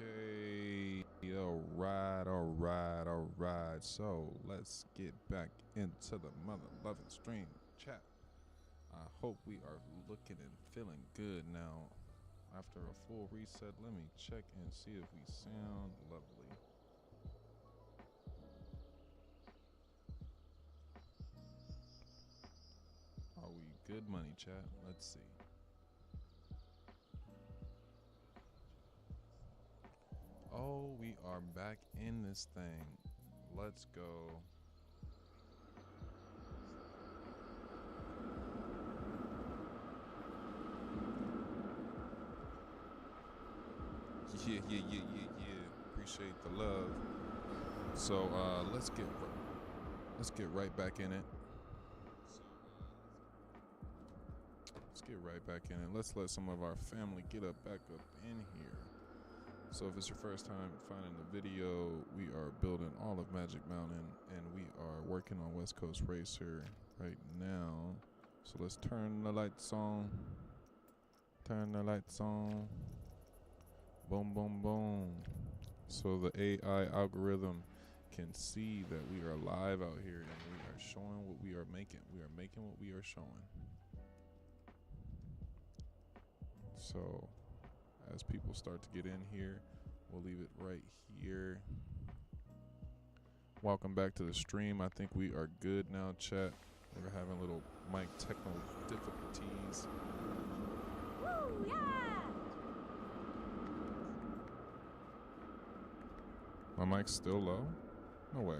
Okay, all right. So let's get back into the mother loving stream chat. I hope we are looking and feeling good now. After a full reset, let me check and see if we sound lovely. Are we good money, chat? Let's see. Oh, we are back in this thing. Let's go. Yeah. Appreciate the love. So let's get right back in it. Let's let some of our family get back up in here. So if it's your first time finding the video, we are building all of Magic Mountain and we are working on West Coast Racer right now. So let's turn the lights on. Boom, boom, boom. So the AI algorithm can see that we are live out here and we are showing what we are making. We are making what we are showing. So as people start to get in here, we'll leave it right here. Welcome back to the stream. I think we are good now, chat. We're having a little mic technical difficulties. Woo, yeah! My mic's still low? No way.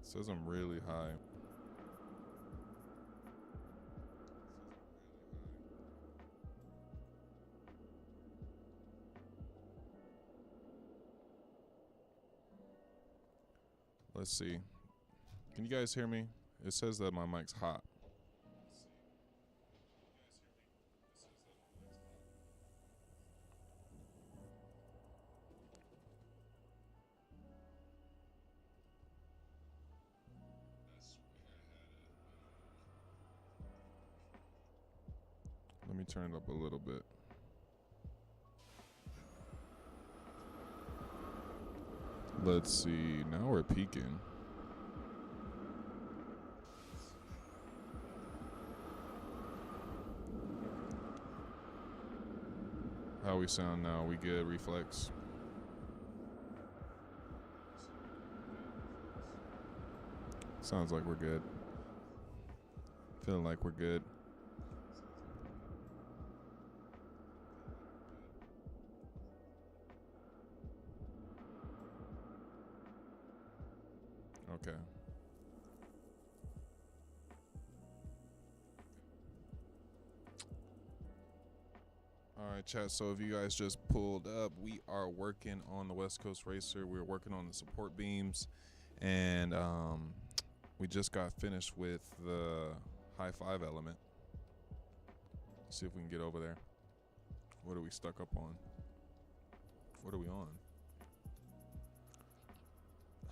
It says I'm really high. Let's see. Can you guys hear me? It says that my mic's hot. Let me turn it up a little bit. Let's see. Now we're peaking. How we sound now? We good, Reflex? Sounds like we're good. Feeling like we're good. Okay. Alright, chat. So if you guys just pulled up, we are working on the West Coast Racer. We're working on the support beams. And we just got finished with the high five element. See if we can get over there. What are we stuck up on? What are we on?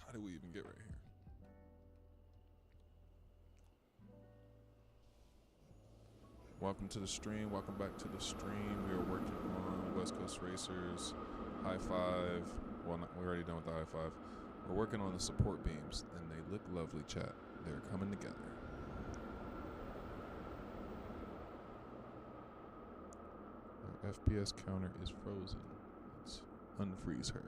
How did we even get right here? Welcome to the stream. Welcome back to the stream. We are working on West Coast Racers, high five. Well, we're already done with the high five. We're working on the support beams, and they look lovely, chat. They're coming together. Our FPS counter is frozen. Let's unfreeze her.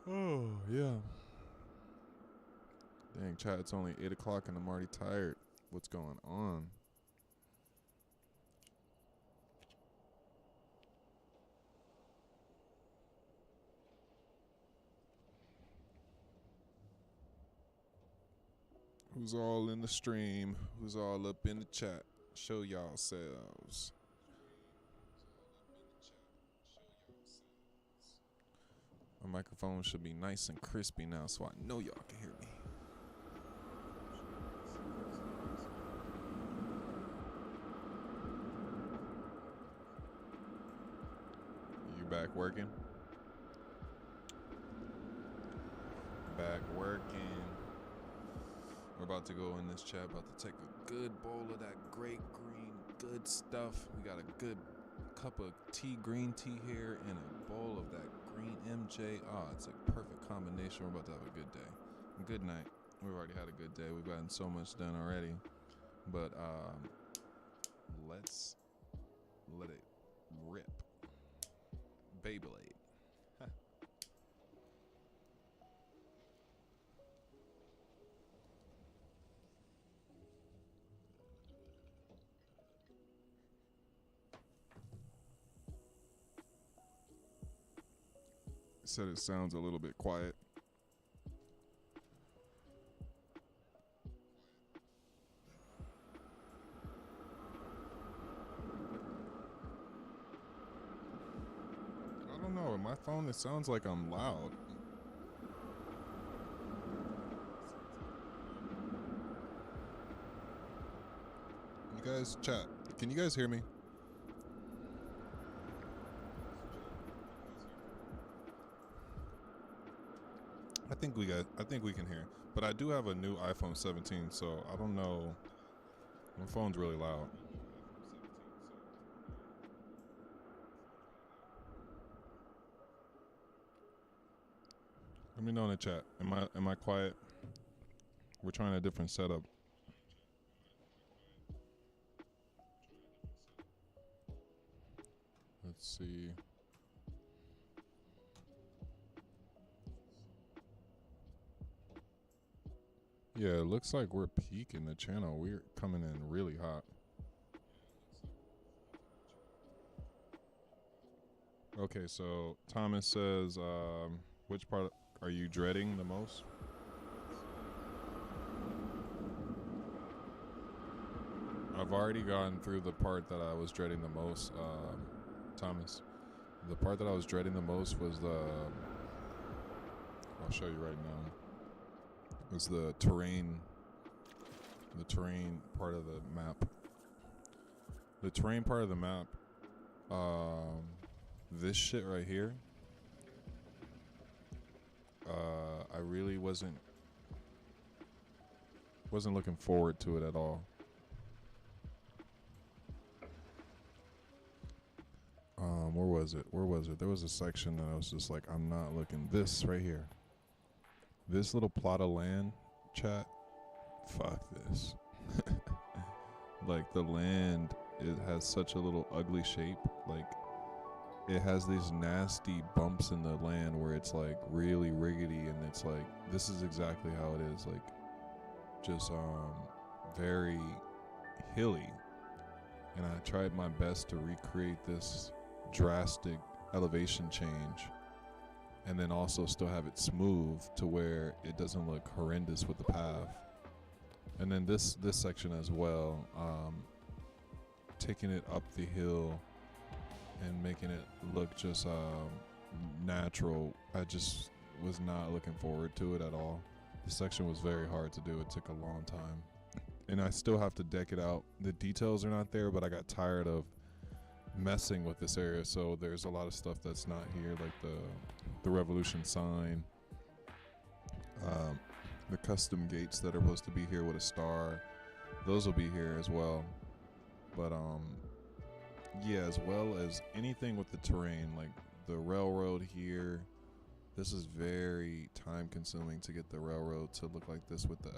Oh, yeah. Dang, chat, it's only 8 o'clock and I'm already tired. What's going on? Who's all in the stream? Who's all up in the chat? Show y'all selves. My microphone should be nice and crispy now, so I know y'all can hear me. back working. Back working. We're about to go in this chat, about to take a good bowl of that great green good stuff. We got a good cup of tea, green tea here, and a bowl of that green MJ. It's a perfect combination. We're about to have a good day. Good night. We've already had a good day. We've gotten so much done already. But let's let it rip. Beyblade. Said it sounds a little bit quiet. I don't know. In my phone, it sounds like I'm loud. You guys, chat. Can you guys hear me? I think we can hear. But I do have a new iPhone 17, so I don't know. My phone's really loud. Let me know in the chat. Am I quiet? We're trying a different setup. Let's see. Yeah, it looks like we're peaking the channel. We're coming in really hot. Okay, so Thomas says, which part are you dreading the most? I've already gone through the part that I was dreading the most, Thomas. The part that I was dreading the most was I'll show you right now. It was the terrain part of the map. The terrain part of the map, this shit right here, I really wasn't looking forward to it at all. Where was it? There was a section that I was just like, I'm not looking. This right here. This little plot of land, chat, fuck this. Like, the land, it has such a little ugly shape. Like, it has these nasty bumps in the land where it's like really rickety, and it's like, this is exactly how it is. Like, just very hilly. And I tried my best to recreate this drastic elevation change, and then also still have it smooth to where it doesn't look horrendous with the path. And then this section as well, taking it up the hill and making it look just natural. I just was not looking forward to it at all. The section was very hard to do. It took a long time, and I still have to deck it out. The details are not there, but I got tired of messing with this area, so there's a lot of stuff that's not here, like the Revolution sign, the custom gates that are supposed to be here with a star. Those will be here as well. But yeah, as well as anything with the terrain, like the railroad here. This is very time consuming to get the railroad to look like this with the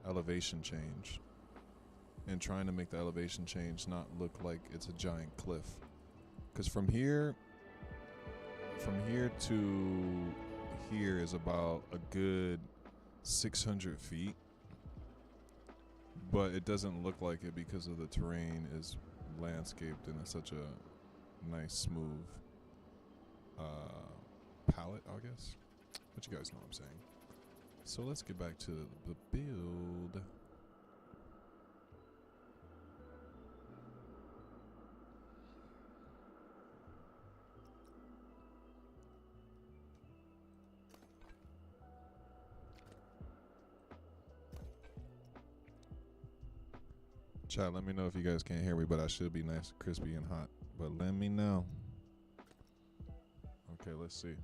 elevation change, and trying to make the elevation change not look like it's a giant cliff. Because from here to here is about a good 600 feet, but it doesn't look like it because of the terrain is landscaped in such a nice smooth palette, I guess. But you guys know what I'm saying. So let's get back to the build. Chat, let me know if you guys can't hear me, but I should be nice, crispy, and hot. But let me know. Okay, let's see.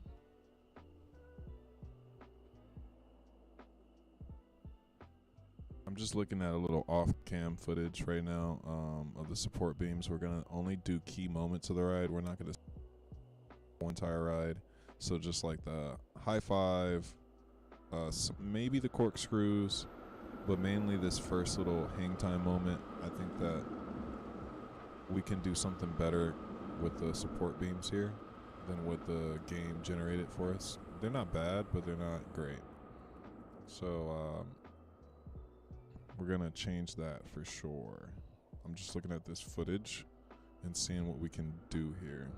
I'm just looking at a little off-cam footage right now of the support beams. We're gonna only do key moments of the ride. We're not gonna whole entire ride. So just like the high five, maybe the corkscrews, but mainly this first little hang time moment. I think that we can do something better with the support beams here than what the game generated for us. They're not bad, but they're not great. So we're gonna change that for sure. I'm just looking at this footage and seeing what we can do here.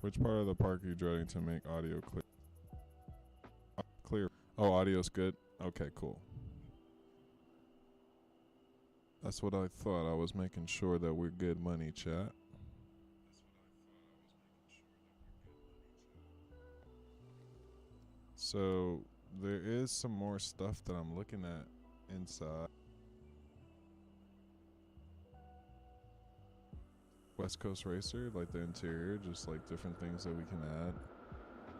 Which part of the park are you dreading to make audio clear? Clear. Oh, audio's good? Okay, cool. That's what I thought. I was making sure that we're good money, chat. So there is some more stuff that I'm looking at inside. West Coast Racer, like the interior, just like different things that we can add.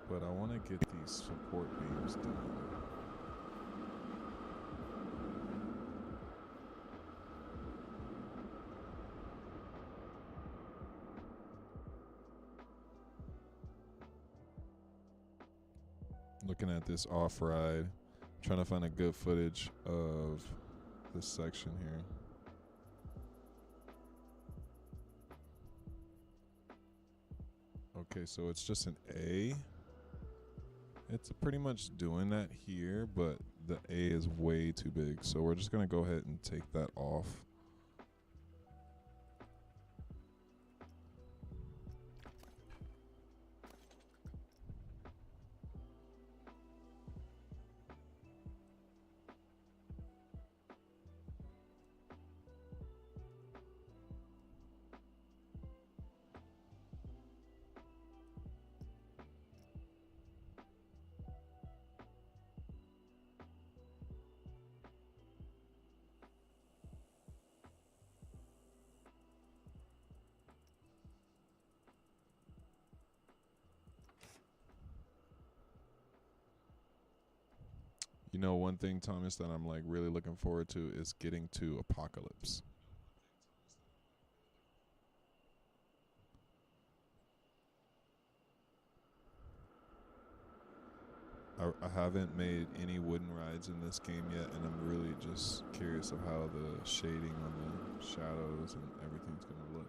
But I want to get these support beams done. Looking at this off ride, trying to find a good footage of this section here. Okay, so it's just an A. It's pretty much doing that here, but the A is way too big. So we're just gonna go ahead and take that off. You know, one thing, Thomas, that I'm like really looking forward to is getting to Apocalypse. I haven't made any wooden rides in this game yet, and I'm really just curious of how the shading on the shadows and everything's going to look.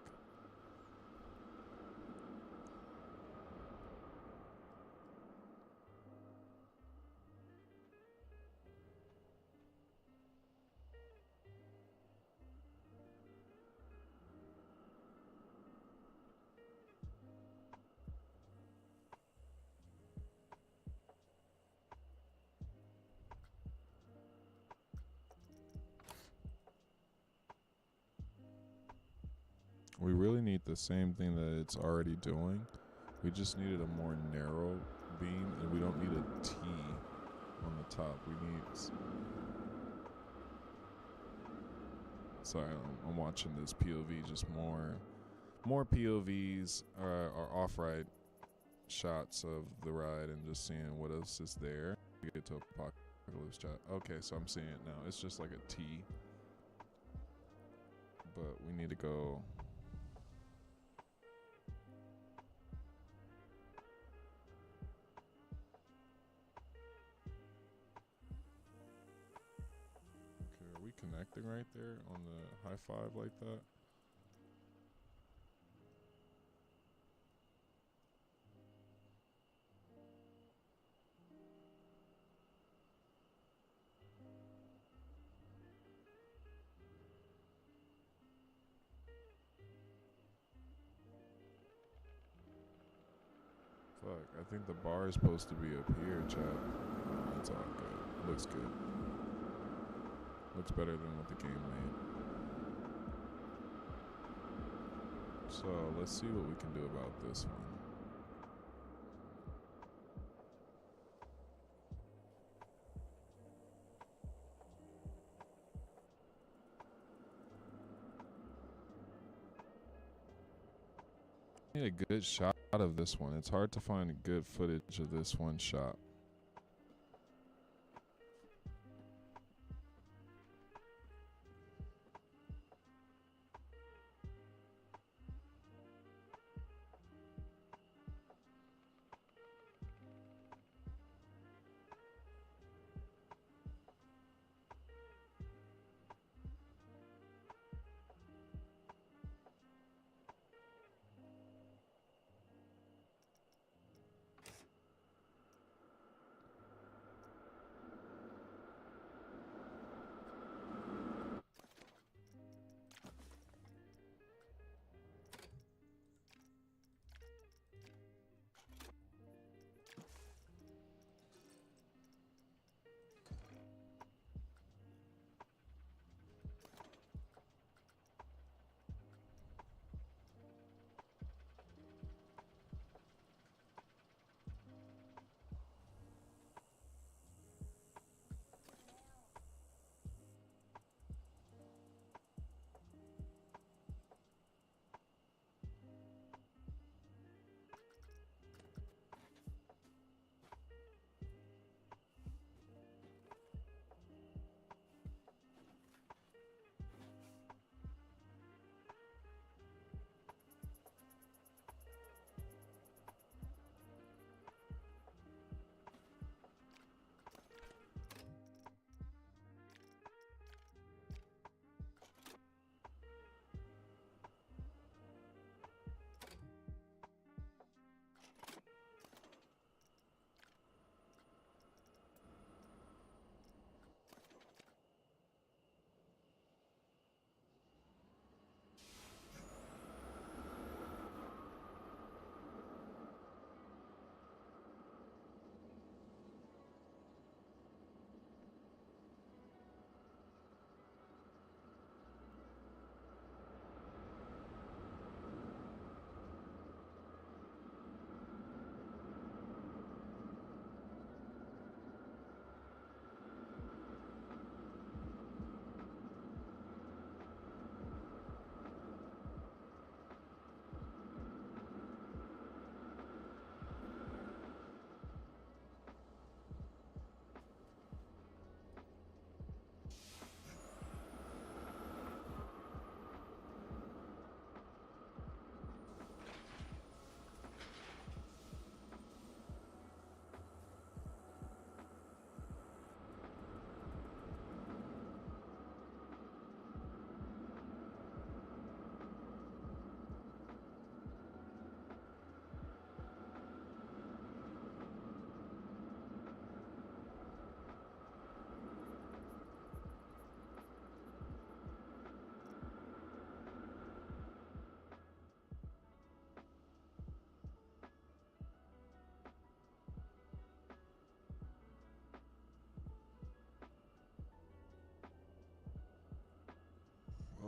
We really need the same thing that it's already doing. We just needed a more narrow beam, and we don't need a T on the top. We need... Sorry, I'm watching this POV, just more POVs or off-ride shots of the ride and just seeing what else is there. We get to Apocalypse chat. Okay, so I'm seeing it now. It's just like a T. But we need to go... Connecting right there on the high five like that. Fuck, I think the bar is supposed to be up here, chat. It's all good. Looks good. Looks better than what the game made. So let's see what we can do about this one. need a good shot of this one. It's hard to find good footage of this one shot.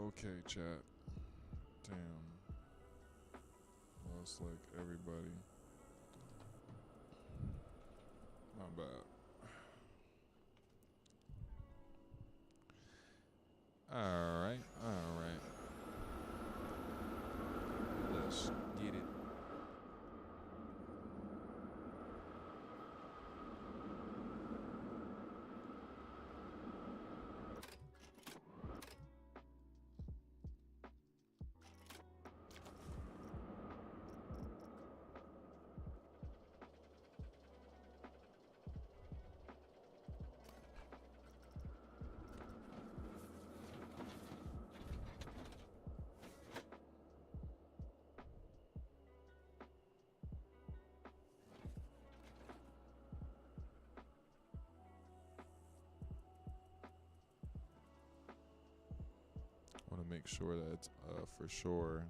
Okay, chat. Damn. Lost like everybody. My bad. Alright, alright. Let's get it. Want to make sure that it's for sure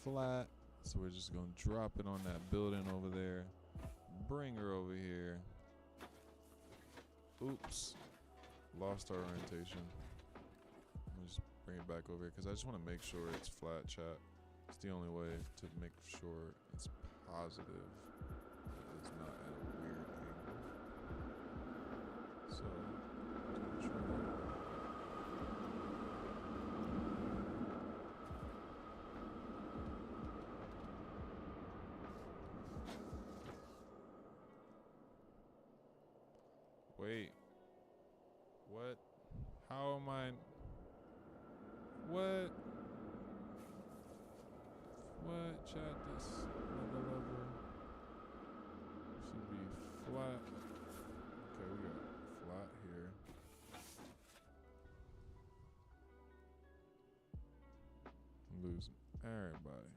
flat. So we're just going to drop it on that building over there. Bring her over here. Oops. Lost our orientation. Let me just bring it back over here because I just want to make sure it's flat, chat. It's the only way to make sure it's positive. It's not at a weird angle. So, control. Wait. What? How am I? What? What? Chat this level should be flat. Okay, we got flat here. I'm losing everybody.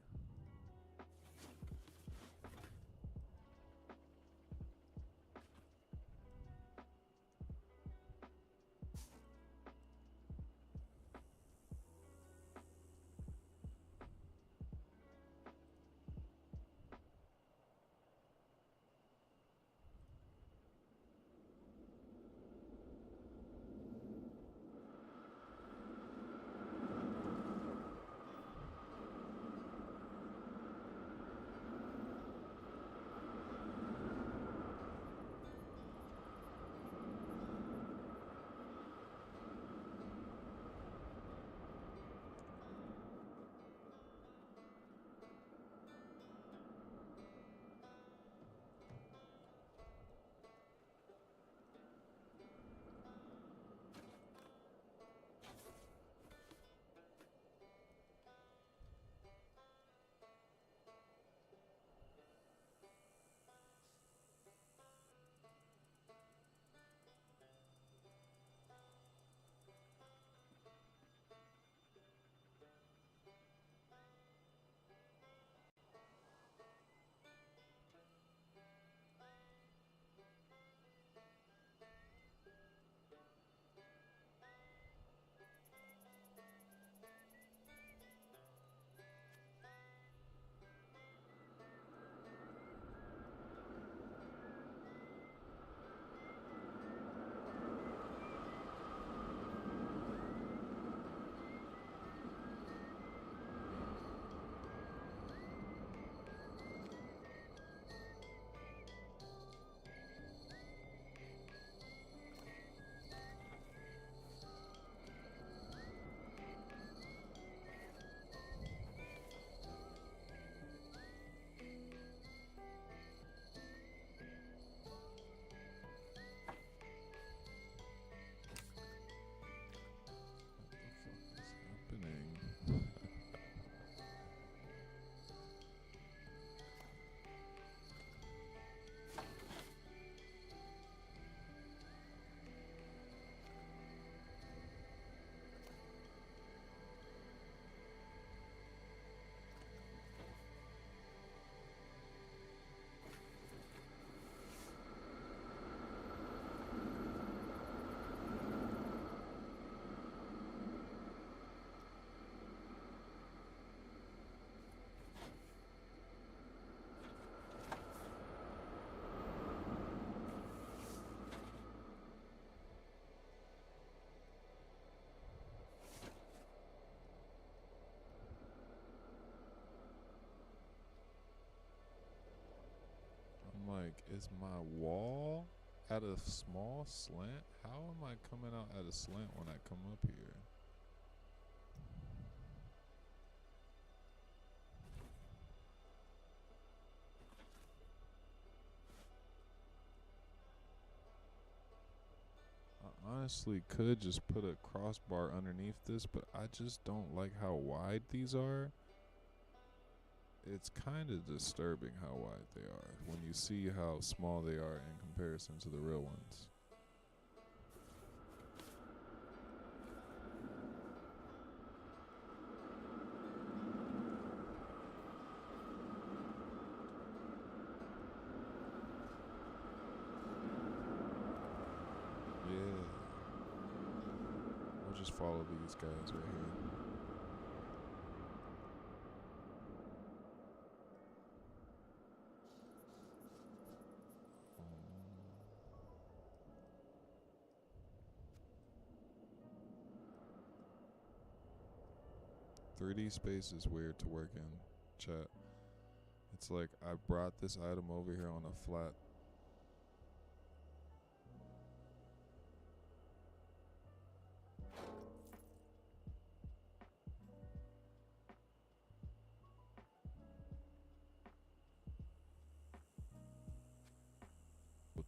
Happening. I'm like, is my wall at a small slant? How am I coming out at a slant when I come up here? I honestly could just put a crossbar underneath this, but I just don't like how wide these are. It's kind of disturbing how wide they are when you see how small they are in comparison to the real ones. Yeah. We'll just follow these guys right here. 3D space is weird to work in, chat. It's like I brought this item over here on a flat.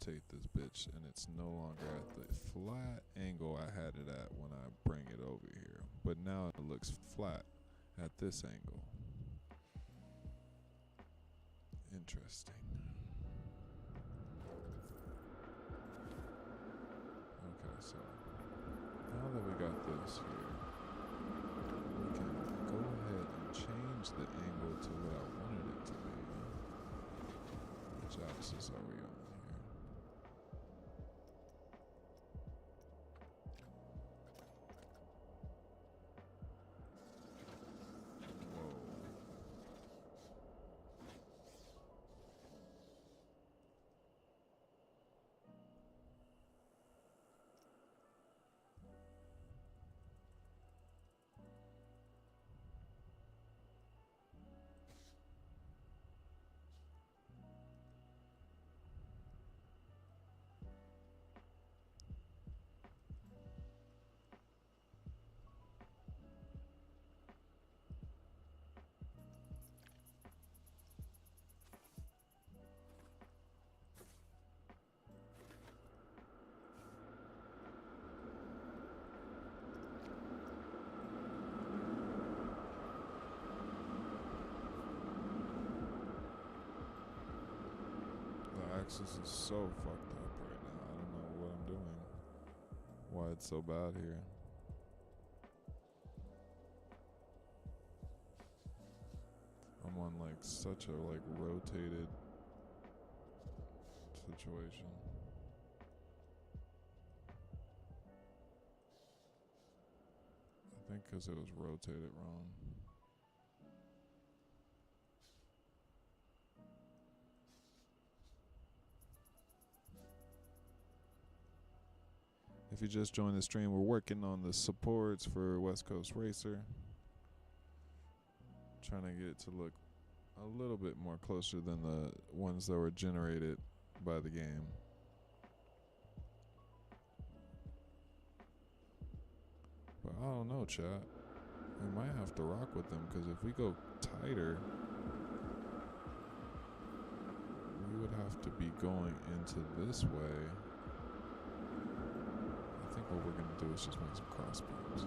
rotate this bitch, and it's no longer at the flat angle I had it at when I bring it over here. But now it looks flat at this angle. Interesting. Okay, so now that we got this here, we can go ahead and change the angle to what I wanted it to be. Which axis are we on here? Whoa. The axis is so fucked up right now. I don't know what I'm doing. Why it's so bad here. I'm on like such a like rotated situation. I think because it was rotated wrong. If you just joined the stream, we're working on the supports for West Coast Racer. Trying to get it to look a little bit more closer than the ones that were generated by the game. But I don't know, chat. We might have to rock with them because if we go tighter, we would have to be going into this way. I think what we're going to do is just make some cross beams.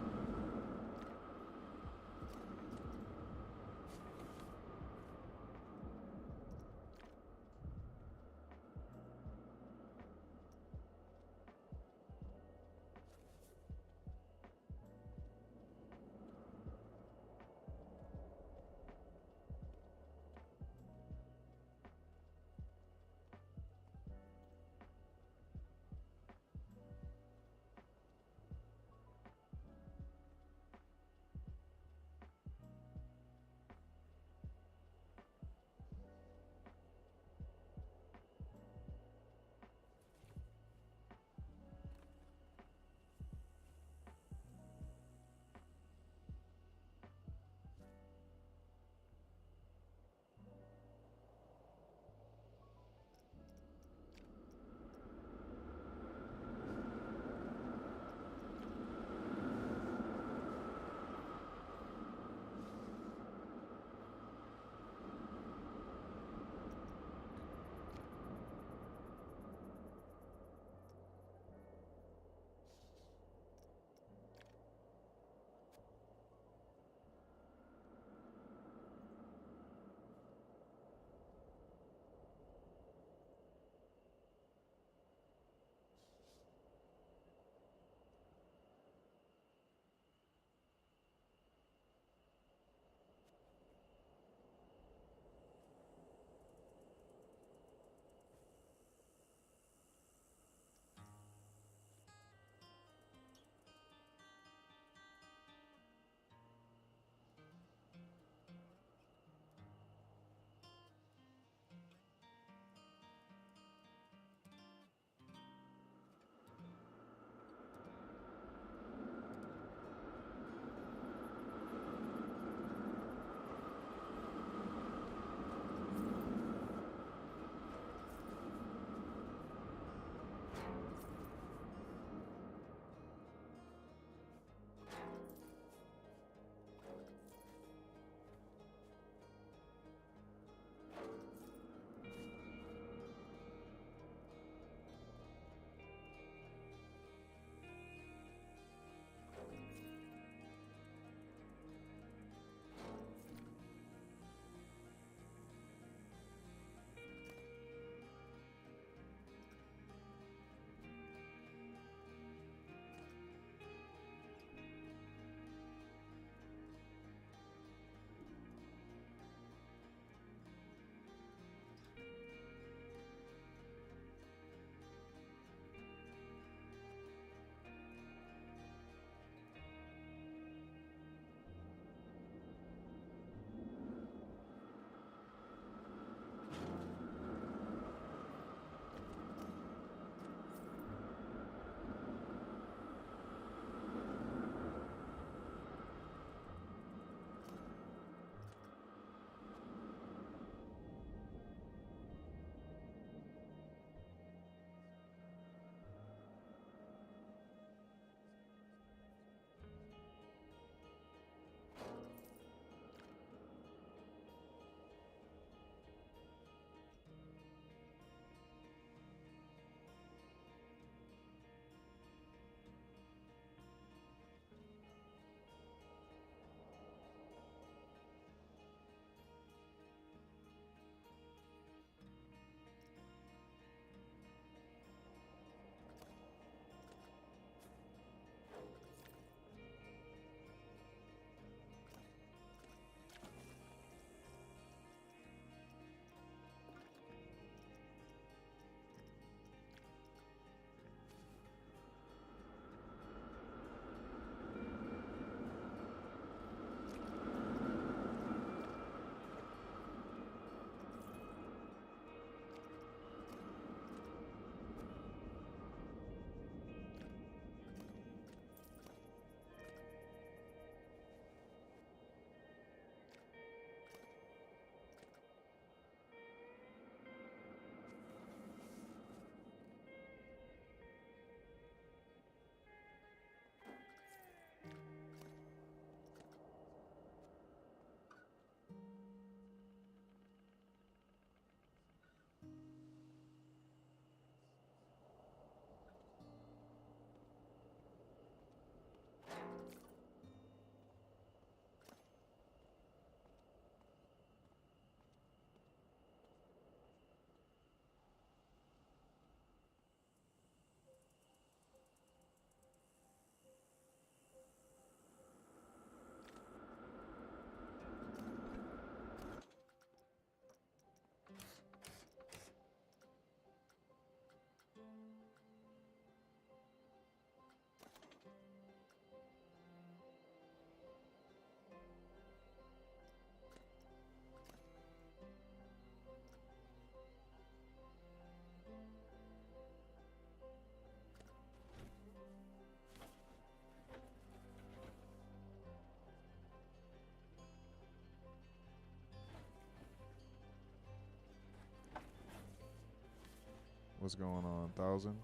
What's going on? 1,000?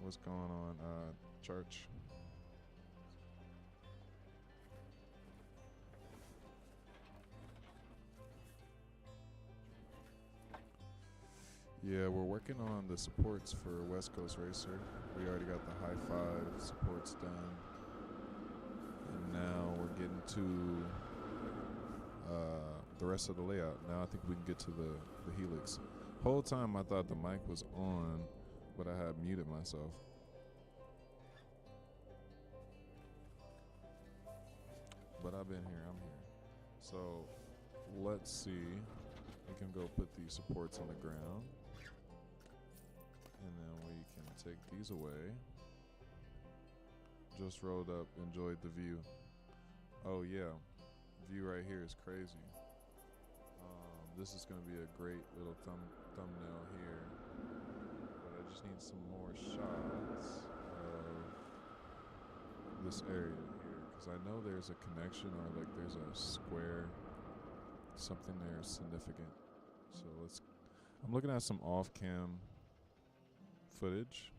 What's going on, church? Yeah, we're working on the supports for West Coast Racer. We already got the high five supports done. And now we're getting to the rest of the layout. Now I think we can get to the helix. Whole time I thought the mic was on, but I had muted myself. But I've been here, I'm here. So let's see. We can go put these supports on the ground. And then we can take these away. Just rolled up, enjoyed the view. Oh yeah, view right here is crazy. This is gonna be a great little thumbnail here. But I just need some more shots of this area here, because I know there's a connection, or like there's a square, something there significant. So I'm looking at some off-cam footage.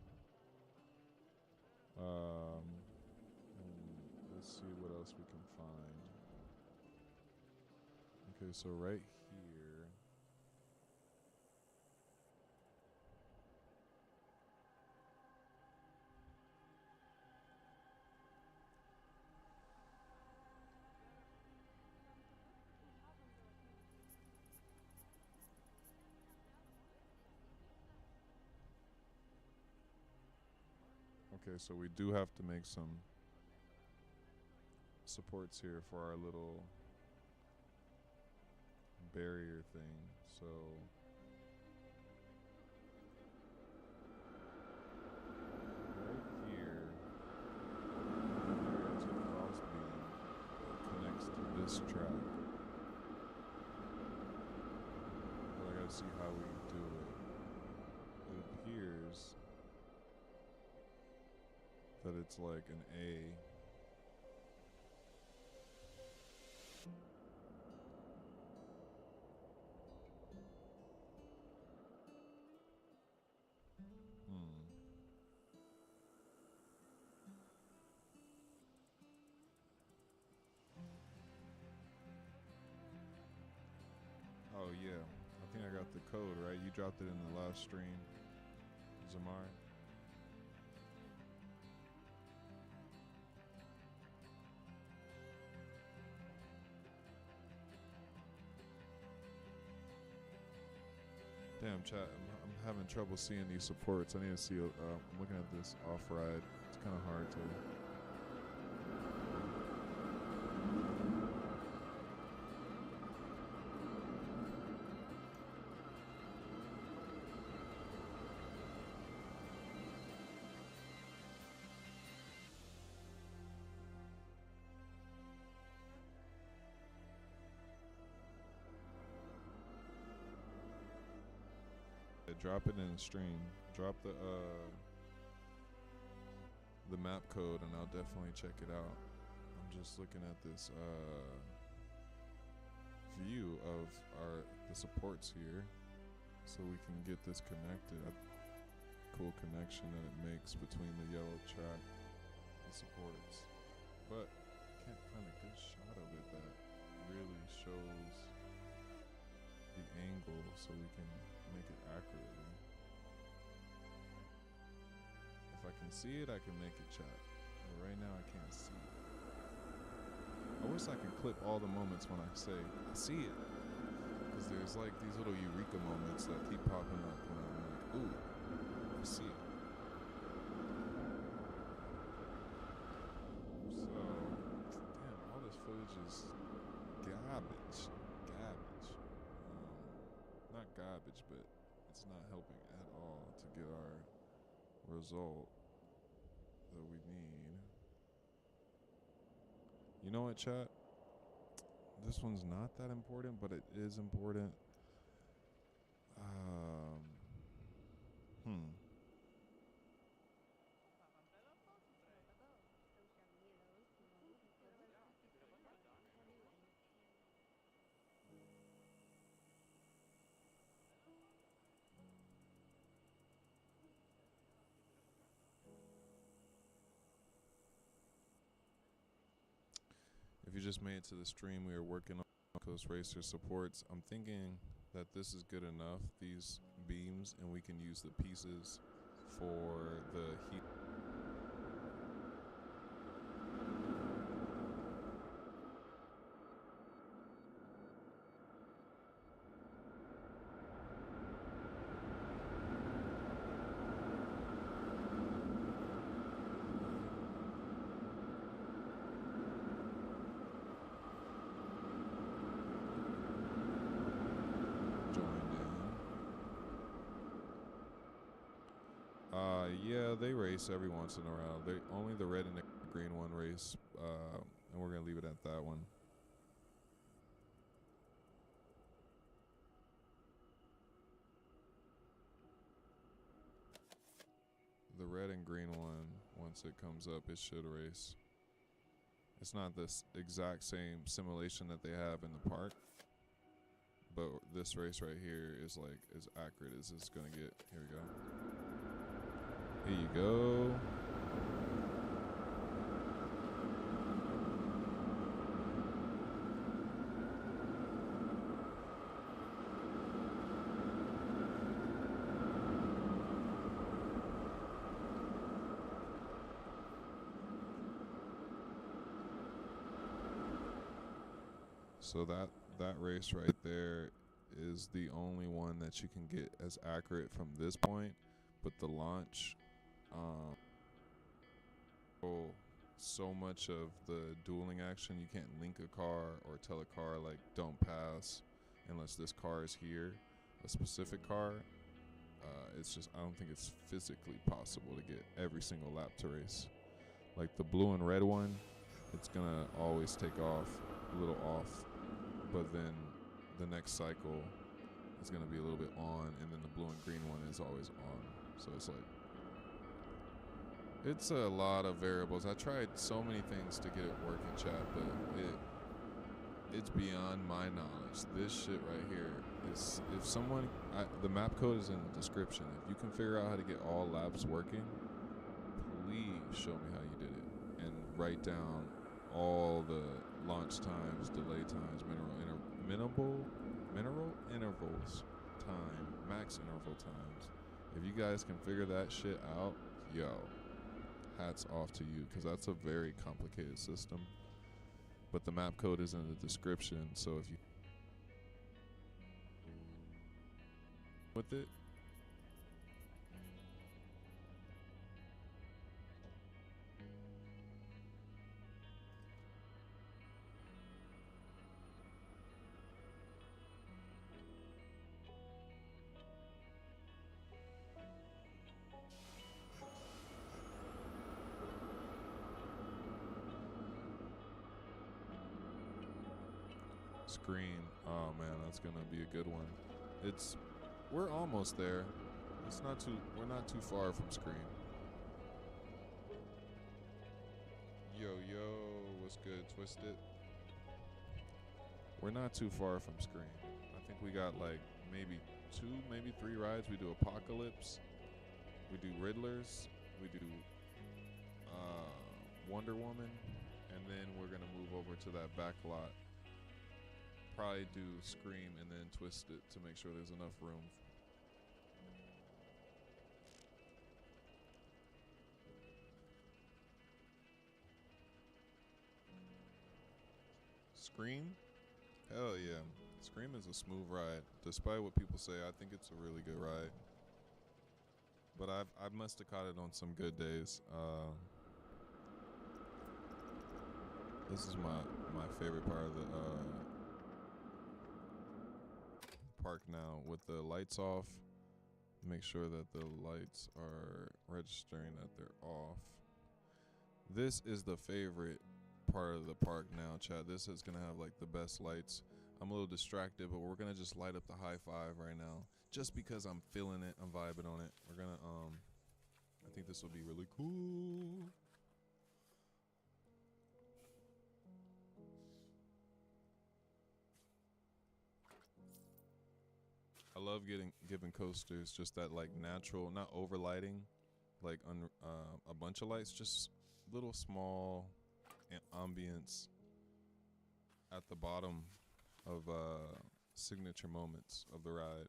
And let's see what else we can find. Okay, so right here. Okay, so we do have to make some supports here for our little barrier thing. So right here, there's a cross beam that connects to this track. But I gotta see how we do it. It appears that it's like an A. Oh yeah, I think I got the code right. You dropped it in the last stream, Zamar. Damn, chat. I'm having trouble seeing these supports. I need to see. I'm looking at this off ride. It's kind of hard to. Drop it in the stream. Drop the map code, and I'll definitely check it out. I'm just looking at this view of the supports here, so we can get this connected. Cool connection that it makes between the yellow track and supports. But I can't find a good shot of it that really shows the angle, so we can make it accurately. If I can see it, I can make it, chat. But right now I can't see it. I wish I could clip all the moments when I say I see it, because there's like these little eureka moments that keep popping up when I'm like, ooh, I see it. So damn, all this footage is garbage. Not garbage, but it's not helping at all to get our result that we need. You know what, chat? This one's not that important, but it is important. you just made it to the stream, we are working on Coast Racer supports. I'm thinking that this is good enough, these beams, and we can use the pieces for the heat. Yeah, they race every once in a while. They only the red and the green one race, and we're gonna leave it at that one. The red and green one, once it comes up, it should race. It's not this exact same simulation that they have in the park, but this race right here is like as accurate as it's gonna get. Here we go. Here you go. So that race right there is the only one that you can get as accurate from this point, but the launch, so much of the dueling action, you can't link a car or tell a car like don't pass unless this car is here, a specific car. It's just, I don't think it's physically possible to get every single lap to race. Like the blue and red one, it's gonna always take off a little off, but then the next cycle is gonna be a little bit on, and then the blue and green one is always on. So it's like, it's a lot of variables. I tried so many things to get it working, chat, but it's beyond my knowledge. This shit right here is, if someone, the map code is in the description. If you can figure out how to get all laps working, please show me how you did it, and write down all the launch times, delay times, mineral intervals, time, max interval times. If you guys can figure that shit out, yo, hats off to you, because that's a very complicated system. But the map code is in the description, so if you with it, Screen. Oh man, that's gonna be a good one. We're almost there. We're not too far from Screen. Yo, what's good, Twisted? We're not too far from Screen. I think we got like maybe 2, maybe 3 rides. We do Apocalypse, we do Riddlers, we do Wonder Woman, and then we're gonna move over to that back lot. Probably do Scream and then twist it to make sure there's enough room. Scream? Hell yeah. Scream is a smooth ride. Despite what people say, I think it's a really good ride. But I must have caught it on some good days. This is my favorite part of the park now, with the lights off. Make sure that the lights are registering that they're off. This is the favorite part of the park now, chat. This is gonna have like the best lights. I'm a little distracted, but we're gonna just light up the high five right now, just because I'm feeling it, I'm vibing on it. We're gonna I think this will be really cool. I love giving coasters just that like natural, not overlighting, like a bunch of lights, just little small ambience at the bottom of signature moments of the ride.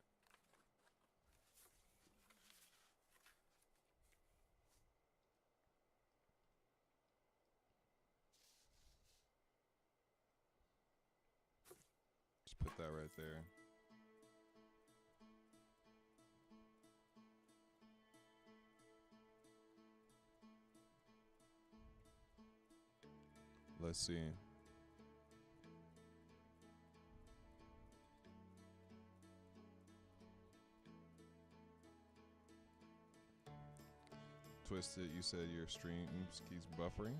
Just put that right there. Let's see. Twisted, you said your stream keeps buffering.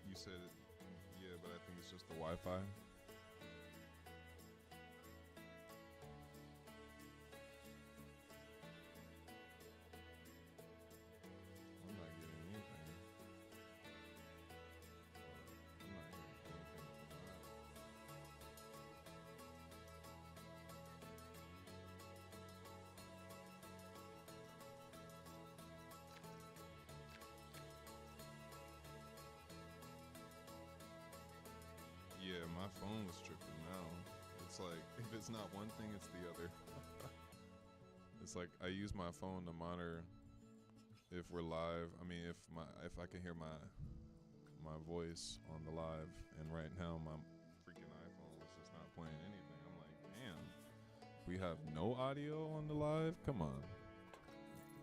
You said, yeah, but I think it's just the Wi-Fi. I'm not getting anything. I'm not getting anything from that. Yeah, my phone was tripping now. It's like, if it's not one thing, it's the other. It's like I use my phone to monitor if we're live. I mean, if I can hear my voice on the live, and right now my freaking iPhone is just not playing anything. I'm like, damn, we have no audio on the live? Come on.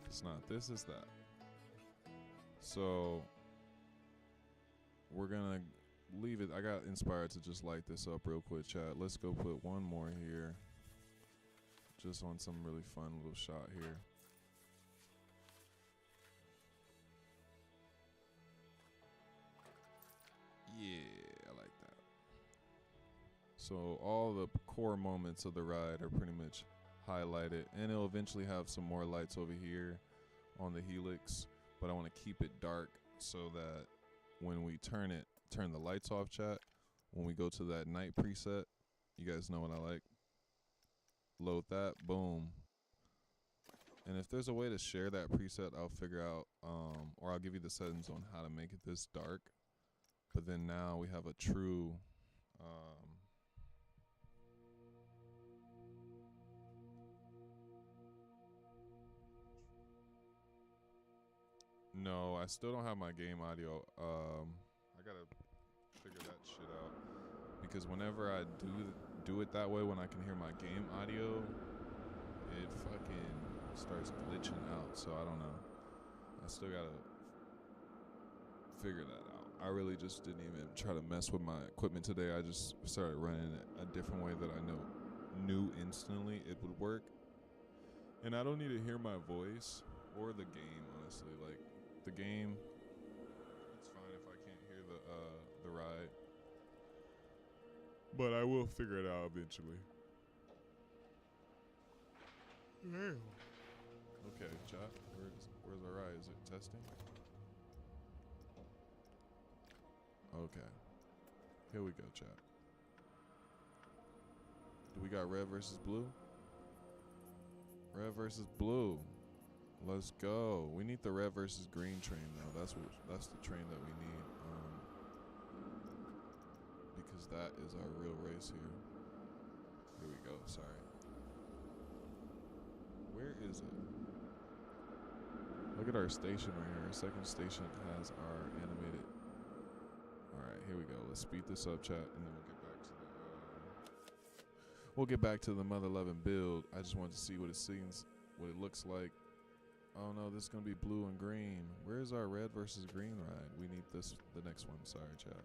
It's not this, it's that. So we're gonna leave it. I got inspired to just light this up real quick, chat. Let's go put one more here. Just on some really fun little shot here. Yeah, I like that. So all the core moments of the ride are pretty much highlighted, and it'll eventually have some more lights over here on the Helix, but I want to keep it dark so that when we turn the lights off, chat, when we go to that night preset, you guys know what I like. Load that, boom. And if there's a way to share that preset, I'll figure out, or I'll give you the settings on how to make it this dark. But then now we have a true, no, I still don't have my game audio. I gotta figure that shit out, because whenever I do it that way, when I can hear my game audio, it fucking starts glitching out. So I don't know. I still gotta figure that out. I really just didn't even try to mess with my equipment today. I just started running it a different way that I knew instantly it would work. And I don't need to hear my voice or the game, honestly. Like the game, it's fine if I can't hear the ride, but I will figure it out eventually. Okay, chat. Where's our ride? Is it testing? Okay. Here we go, chat. Do we got red versus blue? Red versus blue. Let's go. We need the red versus green train though. That's the train that we need. Because that is our real race here. Here we go. Sorry. Where is it? Look at our station right here. Our second station has our animated. All right, here we go. Let's speed this up, chat, and then we'll get back to the Mother Lovin' build. I just wanted to see what it looks like. Oh no, this is gonna be blue and green. Where's our red versus green ride? We need the next one. Sorry, chat.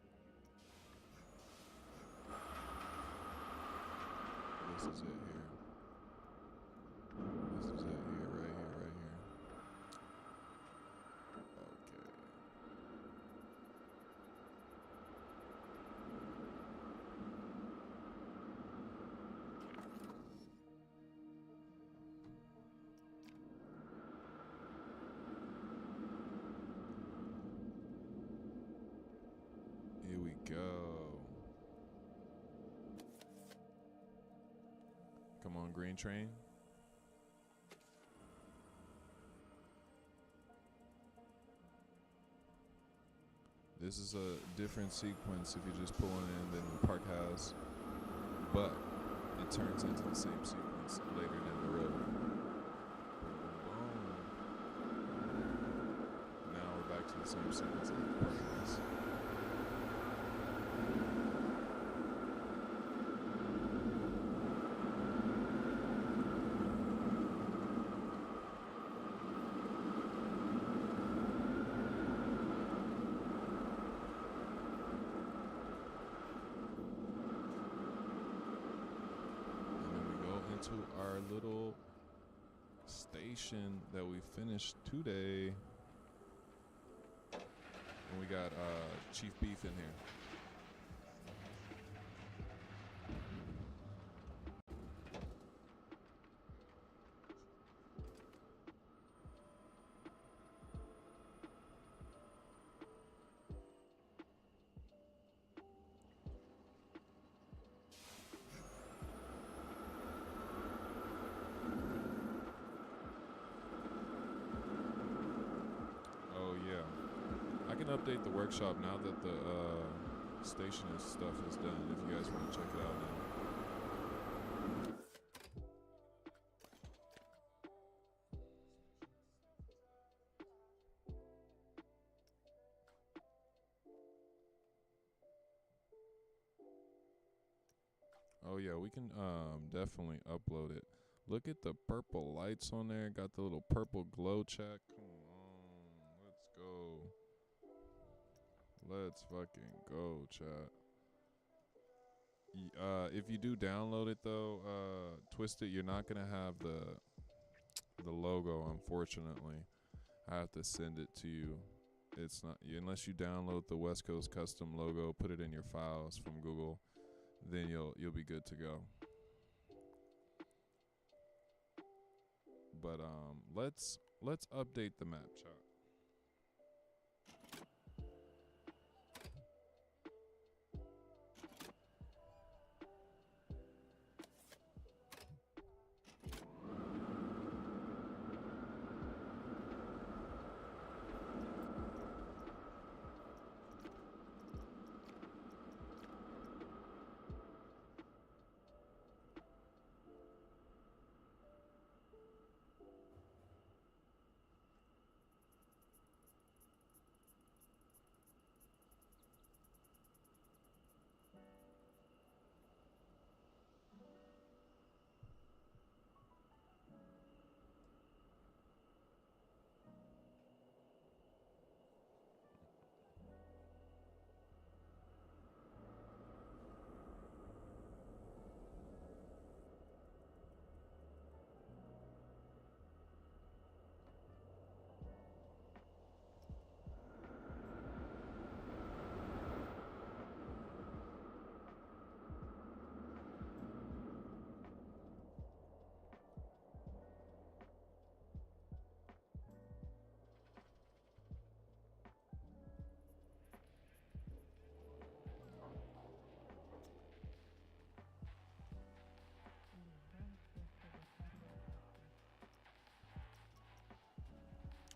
This is it here. This is it here, right here, right here. Okay. go. Come on, green train. This is a different sequence if you're just pulling in than the park has, but it turns into the same sequence later down the road. Boom. Now we're back to the same sequence that the park has. To our little station that we finished today, and we got Chief Beef in here. I can update the workshop now that the station and stuff is done, if you guys want to check it out now. Oh yeah, we can definitely upload it. Look at the purple lights on there. Got the little purple glow check. Come on, let's go. Let's fucking go, chat. If you do download it though, Twisted, you're not gonna have the logo, unfortunately. I have to send it to you. It's not unless you download the West Coast custom logo, put it in your files from Google, then you'll be good to go. But let's update the map, chat.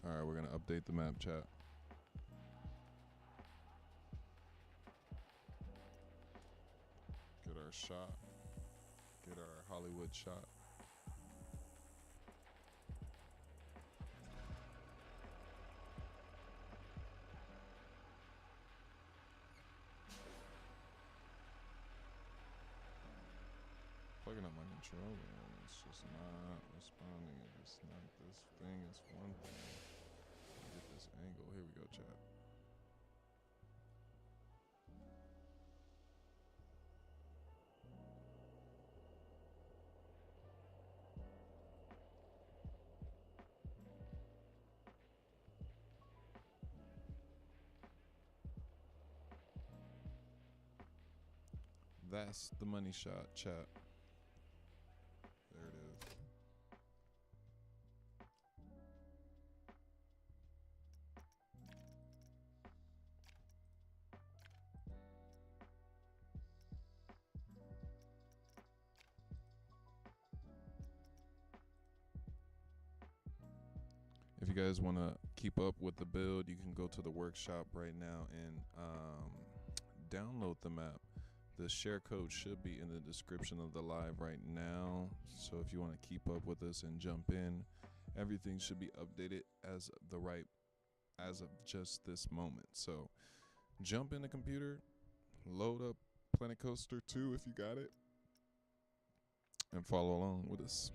All right, we're gonna update the map, chat. Get our shot. Get our Hollywood shot. Fucking up my controller. It's just not responding. If it's not this thing, it's one thing. Get this angle. Here we go, chat. That's the money shot, chat. There it is. guys want to keep up with the build, you can go to the workshop right now and download the map. The share code should be in the description of the live right now. So if you want to keep up with us and jump in, everything should be updated as of just this moment. So jump in the computer, load up Planet Coaster 2 if you got it, and follow along with us.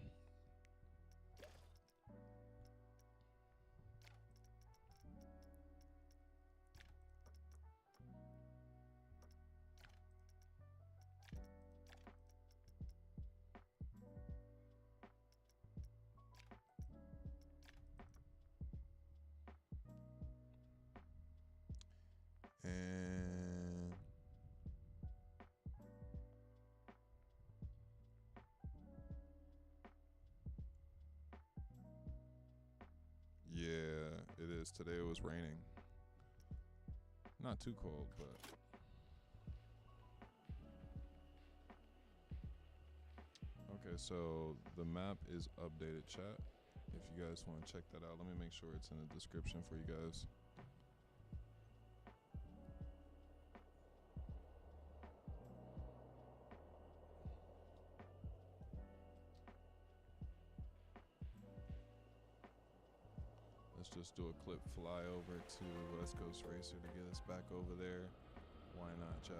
And yeah, it is. Today it was raining. Not too cold, but okay, so the map is updated, chat. If you guys want to check that out, let me make sure it's in the description for you guys. Let's just do a clip flyover to West Coast Racer to get us back over there. Why not, chat?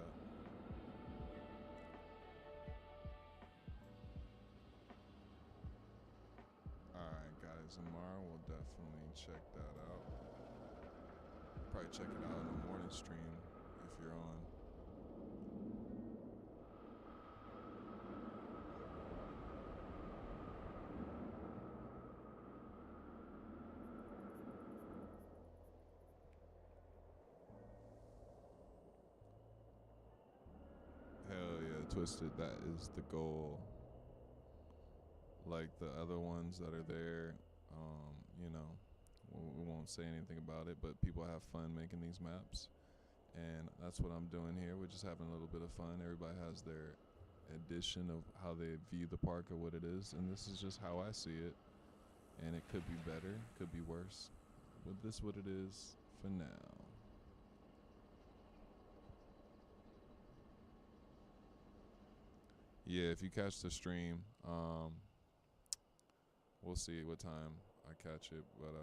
Alright, guys, tomorrow we'll definitely check that out. Probably check it out in the morning stream if you're on. Hell yeah, Twisted, that is the goal. Like the other ones that are there, you know, we won't say anything about it, but people have fun making these maps. And that's what I'm doing here. We're just having a little bit of fun. Everybody has their edition of how they view the park or what it is. And this is just how I see it. And it could be better, could be worse. But this is what it is for now. Yeah, if you catch the stream, we'll see what time I catch it. But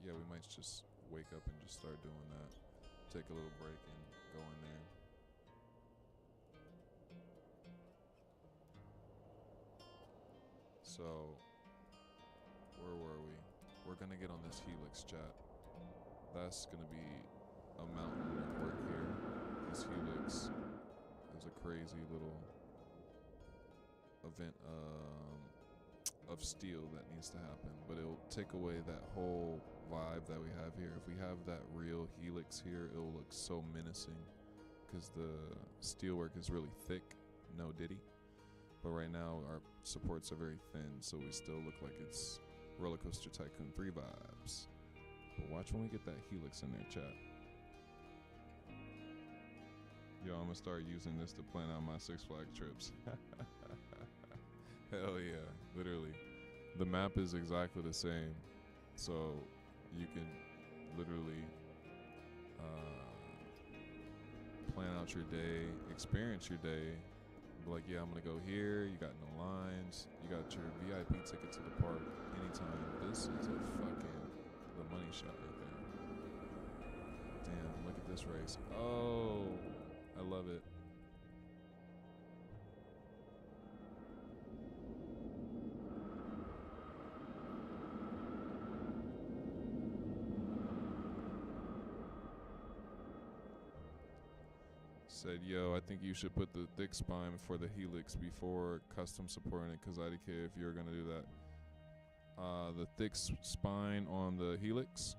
yeah, we might just wake up and just start doing that. Take a little break and go in there. So, where were we? We're gonna get on this Helix, chat. That's gonna be a mountain of work here. This Helix is a crazy little event of steel that needs to happen, but it'll take away that whole vibe that we have here. If we have that real Helix here, it'll look so menacing because the steelwork is really thick, no diddy. But right now our supports are very thin, so we still look like it's Roller Coaster Tycoon 3 vibes. But watch when we get that Helix in there, chat. Yo, I'm gonna start using this to plan out my Six Flags trips. Hell yeah, literally. The map is exactly the same, so you can literally plan out your day, experience your day. Be like, yeah, I'm gonna go here. You got no lines. You got your VIP ticket to the park anytime. This is a fucking the money shot right there. Damn, look at this race. Oh, I love it. Said, yo, I think you should put the thick spine for the Helix before custom supporting it, because IDK, if you're going to do that. The thick spine on the Helix.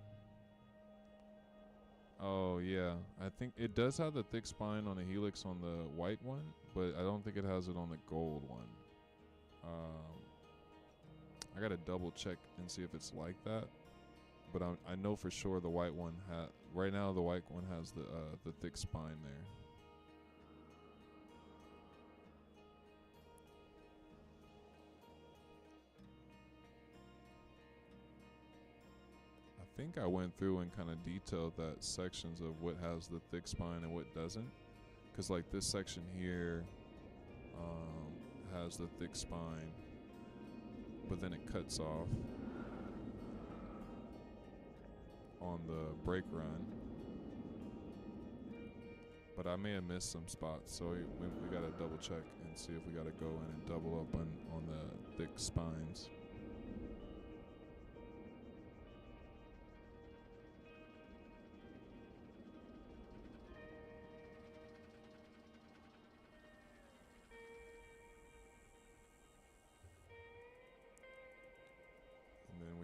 Oh, yeah. I think it does have the thick spine on the Helix on the white one, but I don't think it has it on the gold one. I got to double check and see if it's like that. But I know for sure the white one right now the white one has the thick spine there. I think I went through and kind of detailed that sections of what has the thick spine and what doesn't. Because like this section here has the thick spine, but then it cuts off on the brake run. But I may have missed some spots, so we got to double check and see if we got to go in and double up on the thick spines.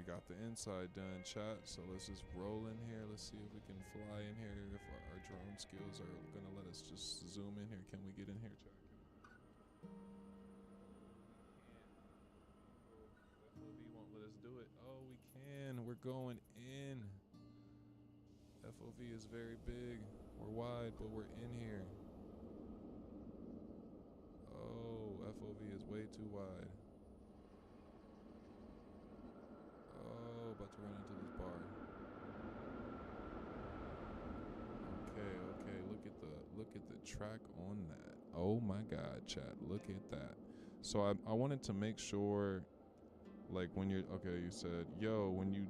Got the inside done, chat. So let's just roll in here. Let's see if we can fly in here. If our drone skills are gonna let us just zoom in here. Can we get in here, chat? FOV won't let us do it. Oh, we can. We're going in. FOV is very big. We're wide, but we're in here. Oh, FOV is way too wide. About to run into this bar. Okay, look at the track on that. Oh my god, chat, look at that. So I wanted to make sure, like when you're you said, yo, when you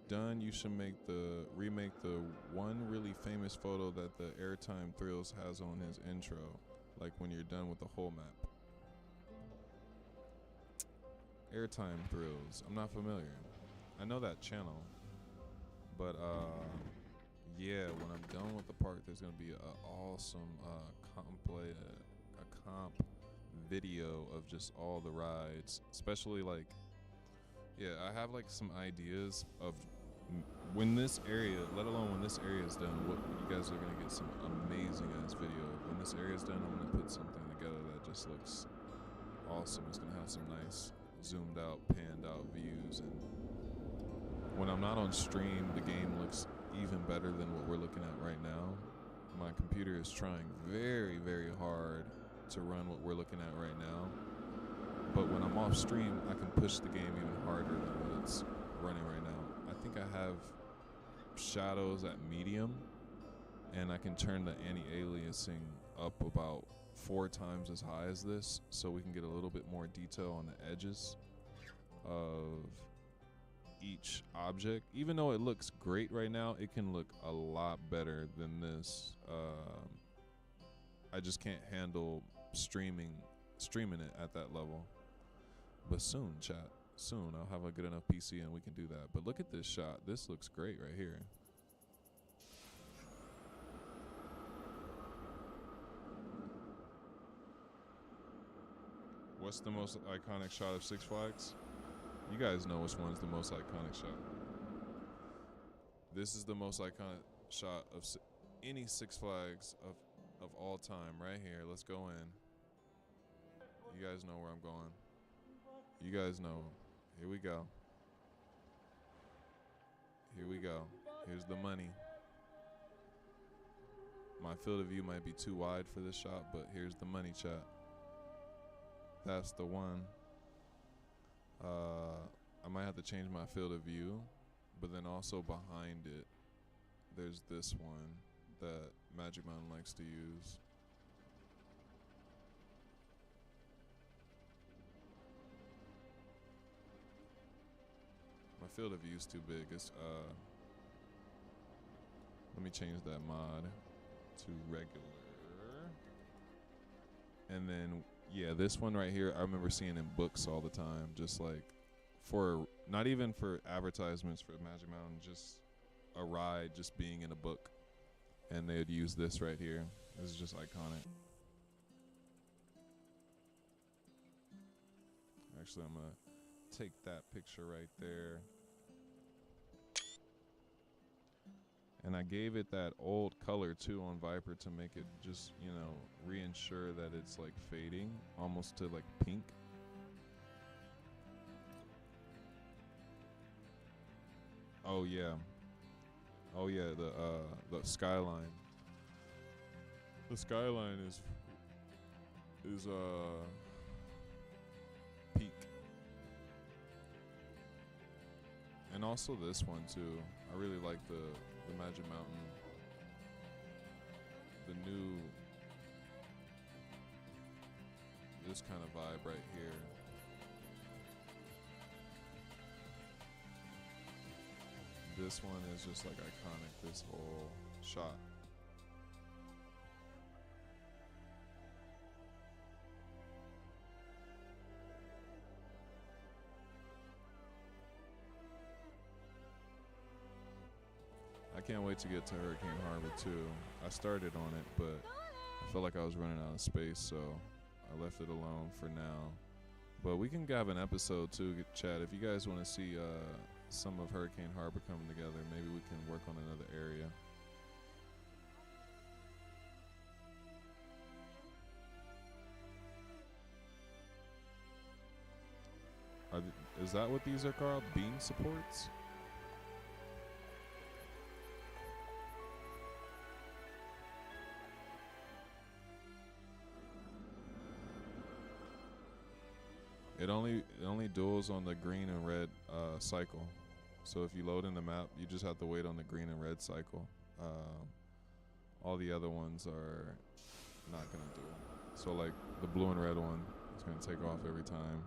done, you should remake the one really famous photo that the Airtime Thrills has on his intro, like when you're done with the whole map. Airtime Thrills. I'm not familiar. I know that channel, but yeah, when I'm done with the park, there's gonna be a awesome comp video of just all the rides, especially like, yeah, I have like some ideas of when this area, let alone when this area is done, what you guys are gonna get some amazing ass video. When this area is done, I'm gonna put something together that just looks awesome. It's gonna have some nice zoomed out, panned out views, and when I'm not on stream, the game looks even better than what we're looking at right now. My computer is trying very, very hard to run what we're looking at right now, but when I'm off stream, I can push the game even harder than what it's running right now. I think I have shadows at medium, and I can turn the anti-aliasing up about 4 times as high as this, so we can get a little bit more detail on the edges of each object. Even though it looks great right now, it can look a lot better than this. I just can't handle streaming it at that level. But soon, chat, soon I'll have a good enough PC and we can do that. But look at this shot. This looks great right here. What's the most iconic shot of Six Flags? You guys know which one's the most iconic shot. This is the most iconic shot of any Six Flags of all time right here. Let's go in. You guys know where I'm going. You guys know. Here we go. Here we go. Here's the money. My field of view might be too wide for this shot, but here's the money, chat. That's the one. I might have to change my field of view, but then also behind it, there's this one that Magic Mountain likes to use. My field of view is too big. It's let me change that mod to regular. And then yeah, this one right here, I remember seeing in books all the time, just like for, not even for advertisements for Magic Mountain, just a ride, just being in a book. And they would use this right here. This is just iconic. Actually, I'm gonna take that picture right there. And I gave it that old color too on Viper to make it just, you know, reinsure that it's like fading almost to like pink. Oh yeah. Oh yeah, the skyline. The skyline is peak. And also this one too. I really like the Magic Mountain. The new this kind of vibe right here. This one is just like iconic, this whole shot. I can't wait to get to Hurricane Harbor too. I started on it, but I felt like I was running out of space, so I left it alone for now. But we can have an episode too, Chad. If you guys want to see some of Hurricane Harbor coming together, maybe we can work on another area. Is that what these are called? Beam supports? It only duels on the green and red cycle. So if you load in the map, you just have to wait on the green and red cycle. All the other ones are not gonna duel. So like the blue and red one is gonna take off every time.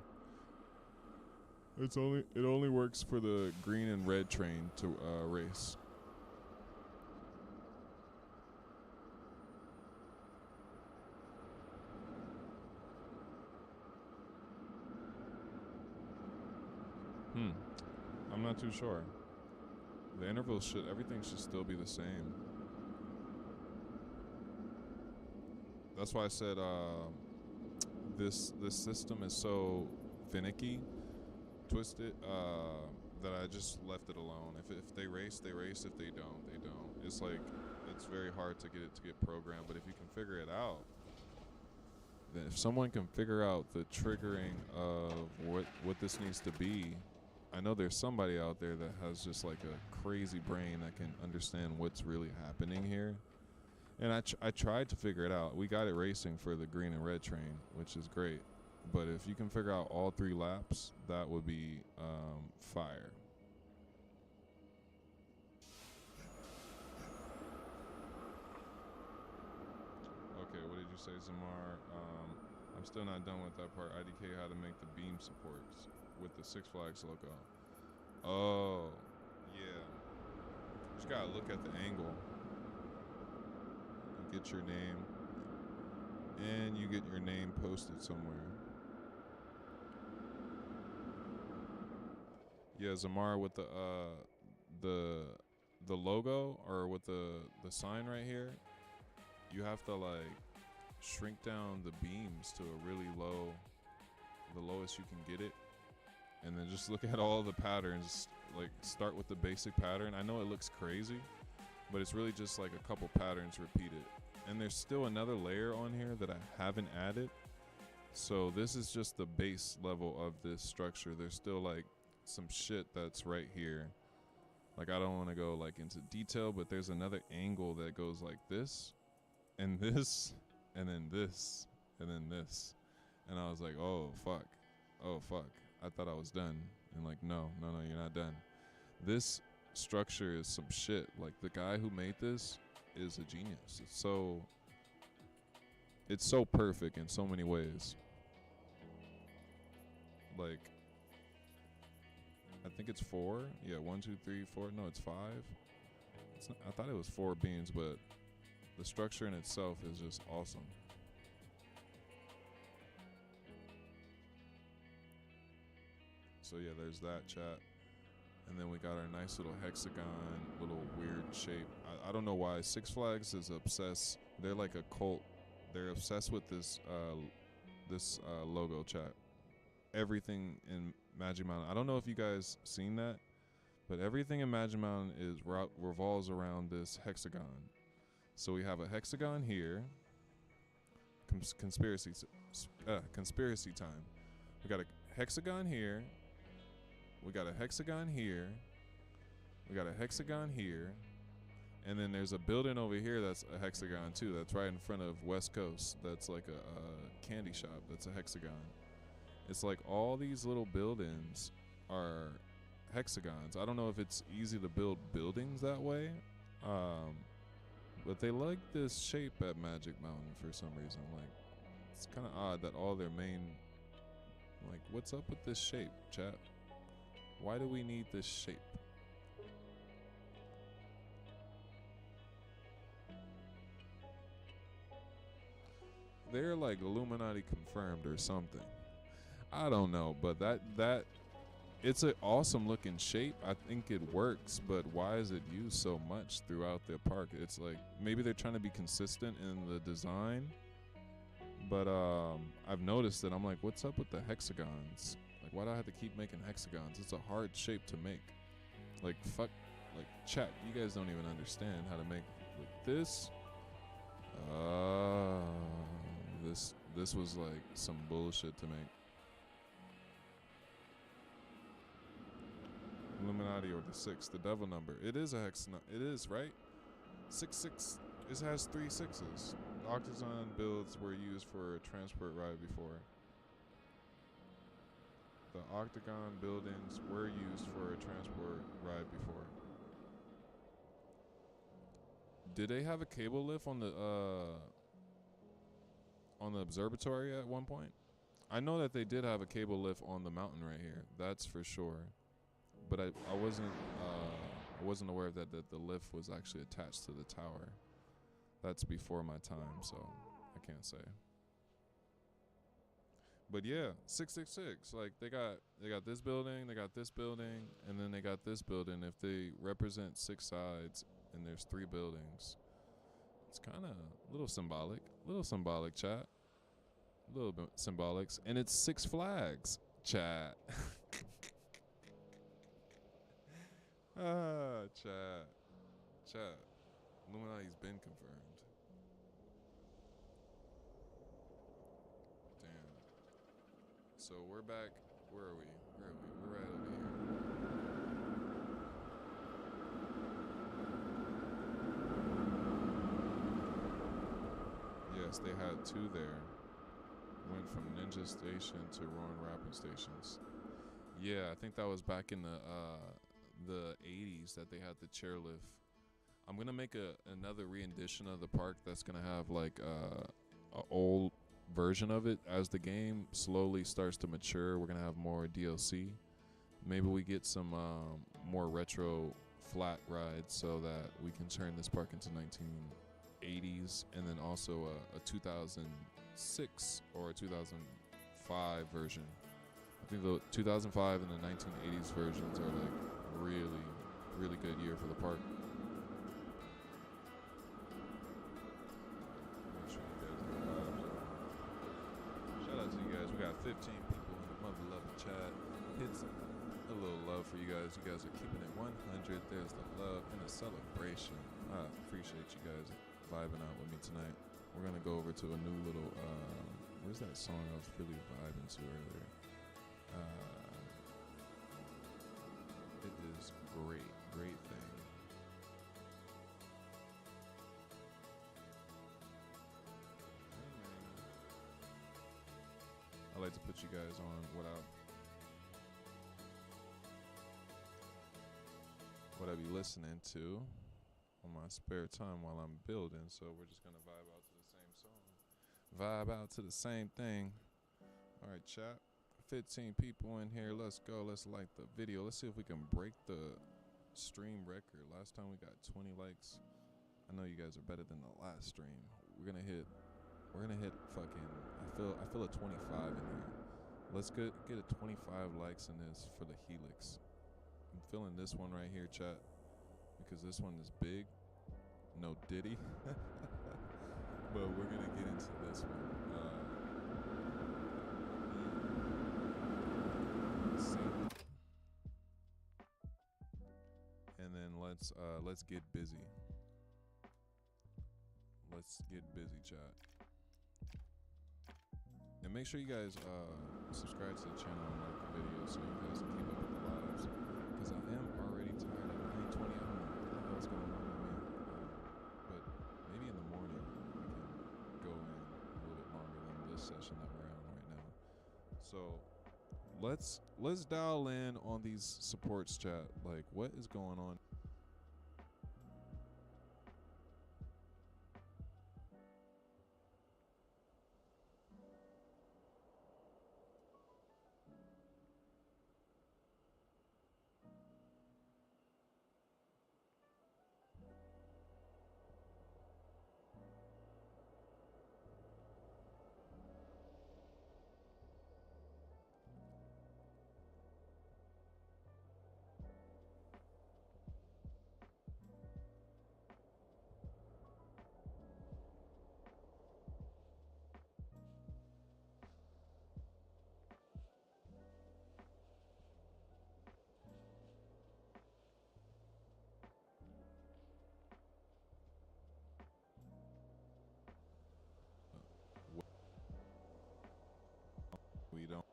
It only works for the green and red train to race. I'm not too sure. The intervals everything should still be the same. That's why I said this system is so finicky, twisted, that I just left it alone. If they race, they race. If they don't, they don't. It's like it's very hard to get programmed. But if you can figure it out, then if someone can figure out the triggering of what this needs to be. I know there's somebody out there that has just like a crazy brain that can understand what's really happening here. And I tried to figure it out. We got it racing for the green and red train, which is great. But if you can figure out all 3 laps, that would be fire. Okay, what did you say, Zamar? I'm still not done with that part. IDK how to make the beam supports with the Six Flags logo. Oh, yeah. Just gotta look at the angle. You get your name, and you get your name posted somewhere. Yeah, Zamar with the logo or with the sign right here. You have to like shrink down the beams to a really low, the lowest you can get it. And then just look at all the patterns, like start with the basic pattern. I know it looks crazy, but it's really just like a couple patterns repeated. And there's still another layer on here that I haven't added. So this is just the base level of this structure. There's still like some shit that's right here. Like I don't want to go like into detail, but there's another angle that goes like this, and this, and then this, and then this. And I was like, oh fuck. I thought I was done. And like, no, you're not done. This structure is some shit. Like the guy who made this is a genius. It's so perfect in so many ways. Like, I think it's 4. Yeah, 1, 2, 3, 4. No, it's 5. It's not, I thought it was 4 beams, but the structure in itself is just awesome. So yeah, there's that, chat. And then we got our nice little hexagon, little weird shape. I don't know why Six Flags is obsessed. They're like a cult. They're obsessed with this logo, chat. Everything in Magic Mountain. I don't know if you guys seen that, but everything in Magic Mountain revolves around this hexagon. So we have a hexagon here. Conspiracy time. We got a hexagon here. We got a hexagon here. We got a hexagon here. And then there's a building over here that's a hexagon too. That's right in front of West Coast. That's like a candy shop. That's a hexagon. It's like all these little buildings are hexagons. I don't know if it's easy to build buildings that way, but they like this shape at Magic Mountain for some reason. Like, it's kind of odd that all their main, like, what's up with this shape, chat? Why do we need this shape? They're like Illuminati confirmed or something. I don't know, but that it's an awesome looking shape. I think it works, but why is it used so much throughout the park? It's like maybe they're trying to be consistent in the design, but I've noticed that I'm like, what's up with the hexagons? Like, why do I have to keep making hexagons? It's a hard shape to make. Like, fuck, like, chat, you guys don't even understand how to make like this. This was like some bullshit to make. Illuminati or the 6, the devil number. It is a hex. It is, right? 6. It has 3 6s. Octagon builds were used for a transport ride before. The octagon buildings were used for a transport ride before. Did they have a cable lift on the observatory at one point? I know that they did have a cable lift on the mountain right here. That's for sure. But I wasn't aware that the lift was actually attached to the tower. That's before my time, so I can't say. But yeah, 666. Like they got this building, they got this building, and then they got this building. If they represent 6 sides and there's 3 buildings, it's kind of a little symbolic, chat. A little bit symbolics, and it's 6 Flags, chat. Chat. Illuminati's been confirmed. Damn. So we're back. Where are we? We're right over here. Yes, they had 2 there. Went from Ninja Station to Roaring Rapid stations. Yeah, I think that was back in the 80s that they had the chairlift. I'm gonna make another rendition of the park that's gonna have like a old version of it. As the game slowly starts to mature, we're gonna have more DLC. Maybe we get some more retro flat rides so that we can turn this park into 1980s, and then also a 2006 or a 2005 version. I think the 2005 and the 1980s versions are like really, really good year for the park. Make sure you guys get vibes. Shout out to you guys. We got 15 people in the mother loving chat. Hits a little love for you guys. You guys are keeping it 100. There's the love and a celebration. I appreciate you guys vibing out with me tonight. We're gonna go over to a new little where's that song I was really vibing to earlier? It is great thing. I like to put you guys on what I be listening to on my spare time while I'm building. So we're just gonna vibe out to the same song. Vibe out to the same thing. All right, chat. 15 people in here. Let's go. Let's like the video. Let's see if we can break the stream record. Last time we got 20 likes. I know you guys are better than the last stream. We're gonna hit fucking. I feel a 25 in here. Let's get a 25 likes in this for the Helix. I'm feeling this one right here, chat, because this one is big. No Diddy. But we're gonna get into this one. And then let's get busy. Let's get busy, chat. And make sure you guys subscribe to the channel and like the video so you guys can keep up with the lives. Because I am already tired of 9:20. I don't know what the hell's going on with me. But maybe in the morning we can go in a little bit longer than this session that we're on right now. So let's dial in on these supports, chat. Like, what is going on? We don't.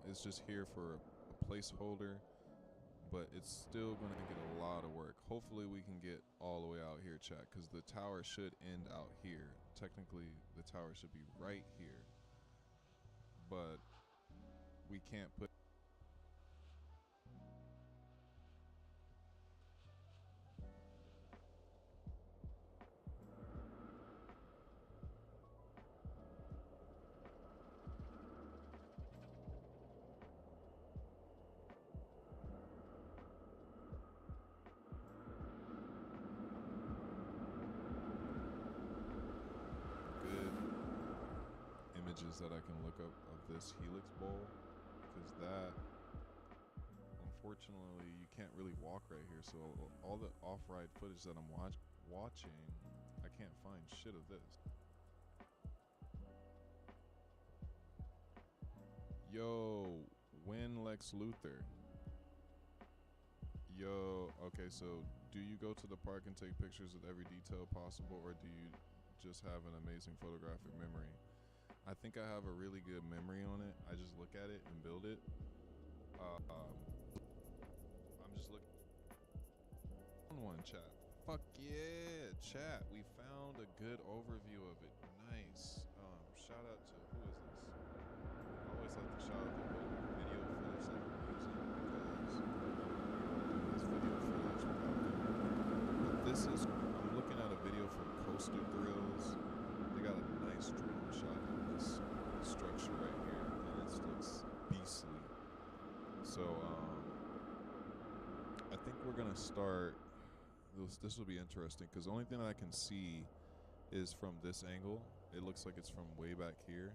It's just here for a placeholder, but it's still going to get a lot of work. Hopefully we can get all the way out here, chat, because the tower should end out here. Technically, the tower should be right here, but we can't put. Images that I can look up of this Helix Bowl, because that, unfortunately, you can't really walk right here. So all the off-ride footage that I'm watching, I can't find shit of this. Yo, win Lex Luthor. Yo, okay, so do you go to the park and take pictures with every detail possible, or do you just have an amazing photographic memory? I think I have a really good memory on it. I just look at it and build it. I'm just looking on one, chat. Fuck yeah, chat. We found a good overview of it. Nice. Shout out to, who is this? I always like to shout out the video footage that I'm using, because this video footage without them. But this is, I'm looking at a video from Coaster Thrills. They got a nice drone shot of this structure right here, and it looks beastly. So I think we're gonna start. This will be interesting, because the only thing that I can see is from this angle. It looks like it's from way back here,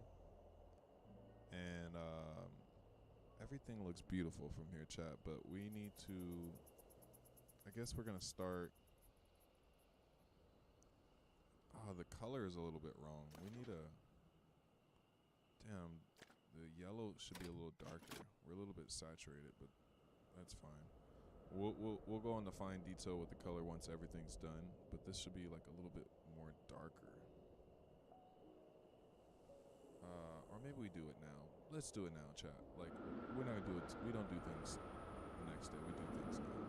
and everything looks beautiful from here, chat. But we need to. I guess we're gonna start. The color is a little bit wrong. We need a. Damn, the yellow should be a little darker. We're a little bit saturated, but that's fine. We'll go into fine detail with the color once everything's done. But this should be like a little bit more darker. Or maybe we do it now. Let's do it now, chat. Like, we're not gonna do it. We don't do things the next day. We do things now.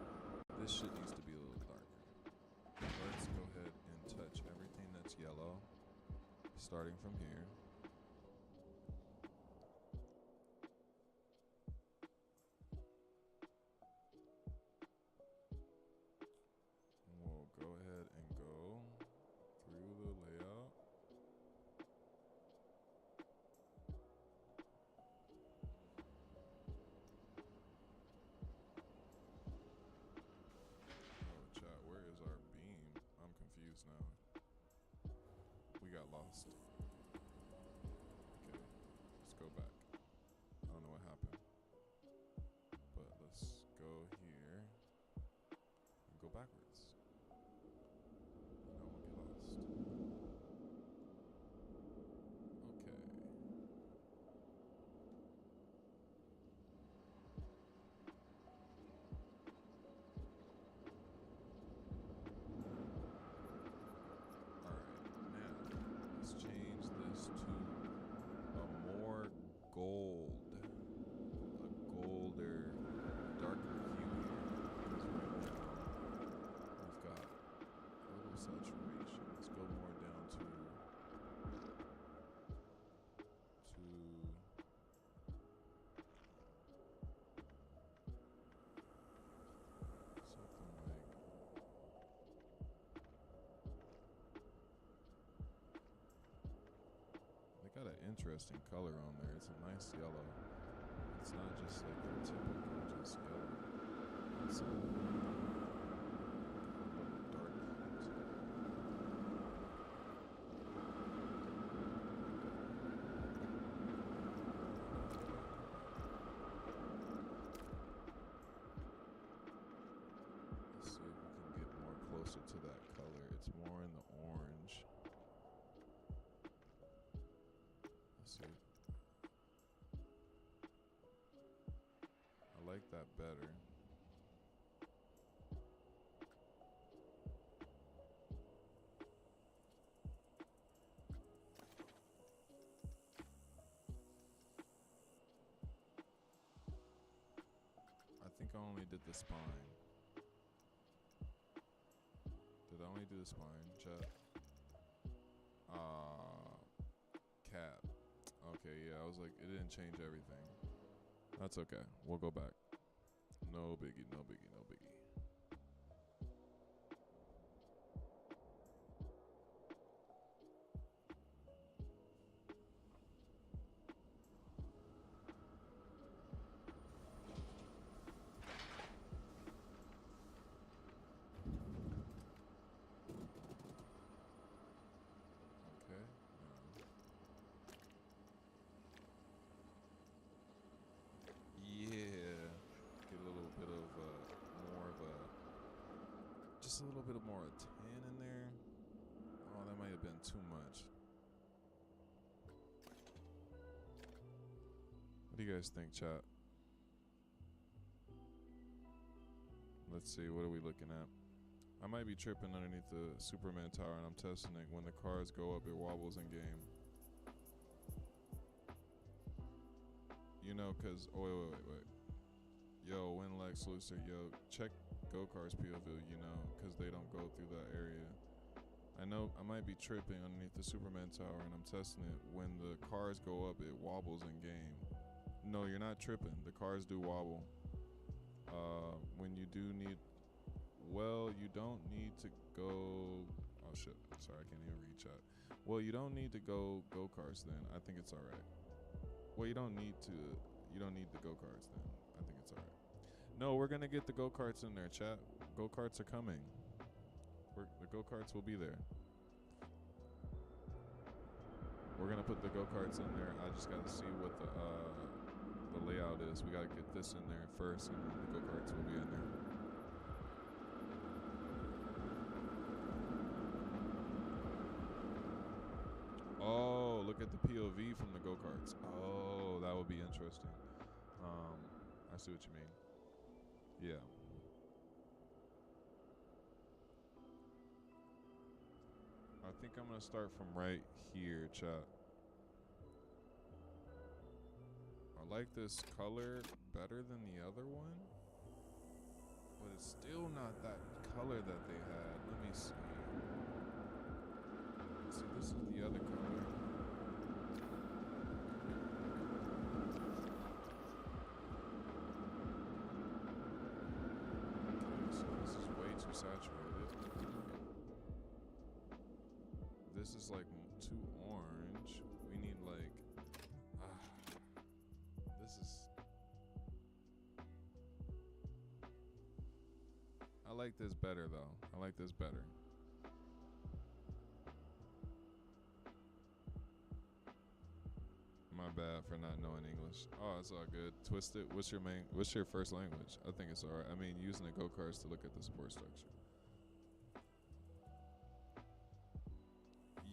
This shit needs to be a little darker. Let's go ahead and touch everything that's yellow, starting from here. We'll go ahead and go through the layout. Oh, chat, where is our beam? I'm confused now. We got lost. Okay, let's go back. I don't know what happened. But let's go here and go backwards. Now we'll get lost. Okay. interesting color on there. It's a nice yellow. It's not just like your typical just yellow. It's a little dark. Let's see if we can get more closer to that color. It's more in the orange. Let's see. I like that better. I think I only did the spine. Did I only do the spine, chat? Cap. Okay, yeah, I was like, it didn't change everything. That's okay. We'll go back. No biggie, no biggie, no biggie. Okay. Yeah. Get a little bit of more of a, just a little bit of more tan in there. Oh, that might have been too much. What do you guys think, chat? Let's see, what are we looking at? I might be tripping underneath the Superman tower and I'm testing it. When the cars go up, it wobbles in game. You know, cause wait. Yo, when Lex Luthor, yo, check Go-Kart's POV, you know, cause they don't go through that area. I know I might be tripping underneath the Superman tower and I'm testing it. When the cars go up, it wobbles in game. No, you're not tripping. The cars do wobble. When you do need, well, you don't need to go. Oh shit! Sorry, I can't even read chat. Well, you don't need to go go-karts then. I think it's all right. Well, you don't need to. You don't need the go-karts then. I think it's all right. No, we're gonna get the go-karts in there, chat. Go-karts are coming. The go-karts will be there. We're gonna put the go-karts in there. I just gotta see what the layout is. We gotta get this in there first, and then the go-karts will be in there. Oh, look at the POV from the go-karts. Oh, that would be interesting. I see what you mean. Yeah. I think I'm gonna start from right here, chat. I like this color better than the other one, but it's still not that color that they had. Let me see. See, this is the other color. Okay, so this is way too saturated. This is like too orange. We need like, this is, I like this better though. I like this better. My bad for not knowing English. Oh, it's all good. Twisted. What's your first language? I think it's alright. I mean, using the go-karts to look at the support structure.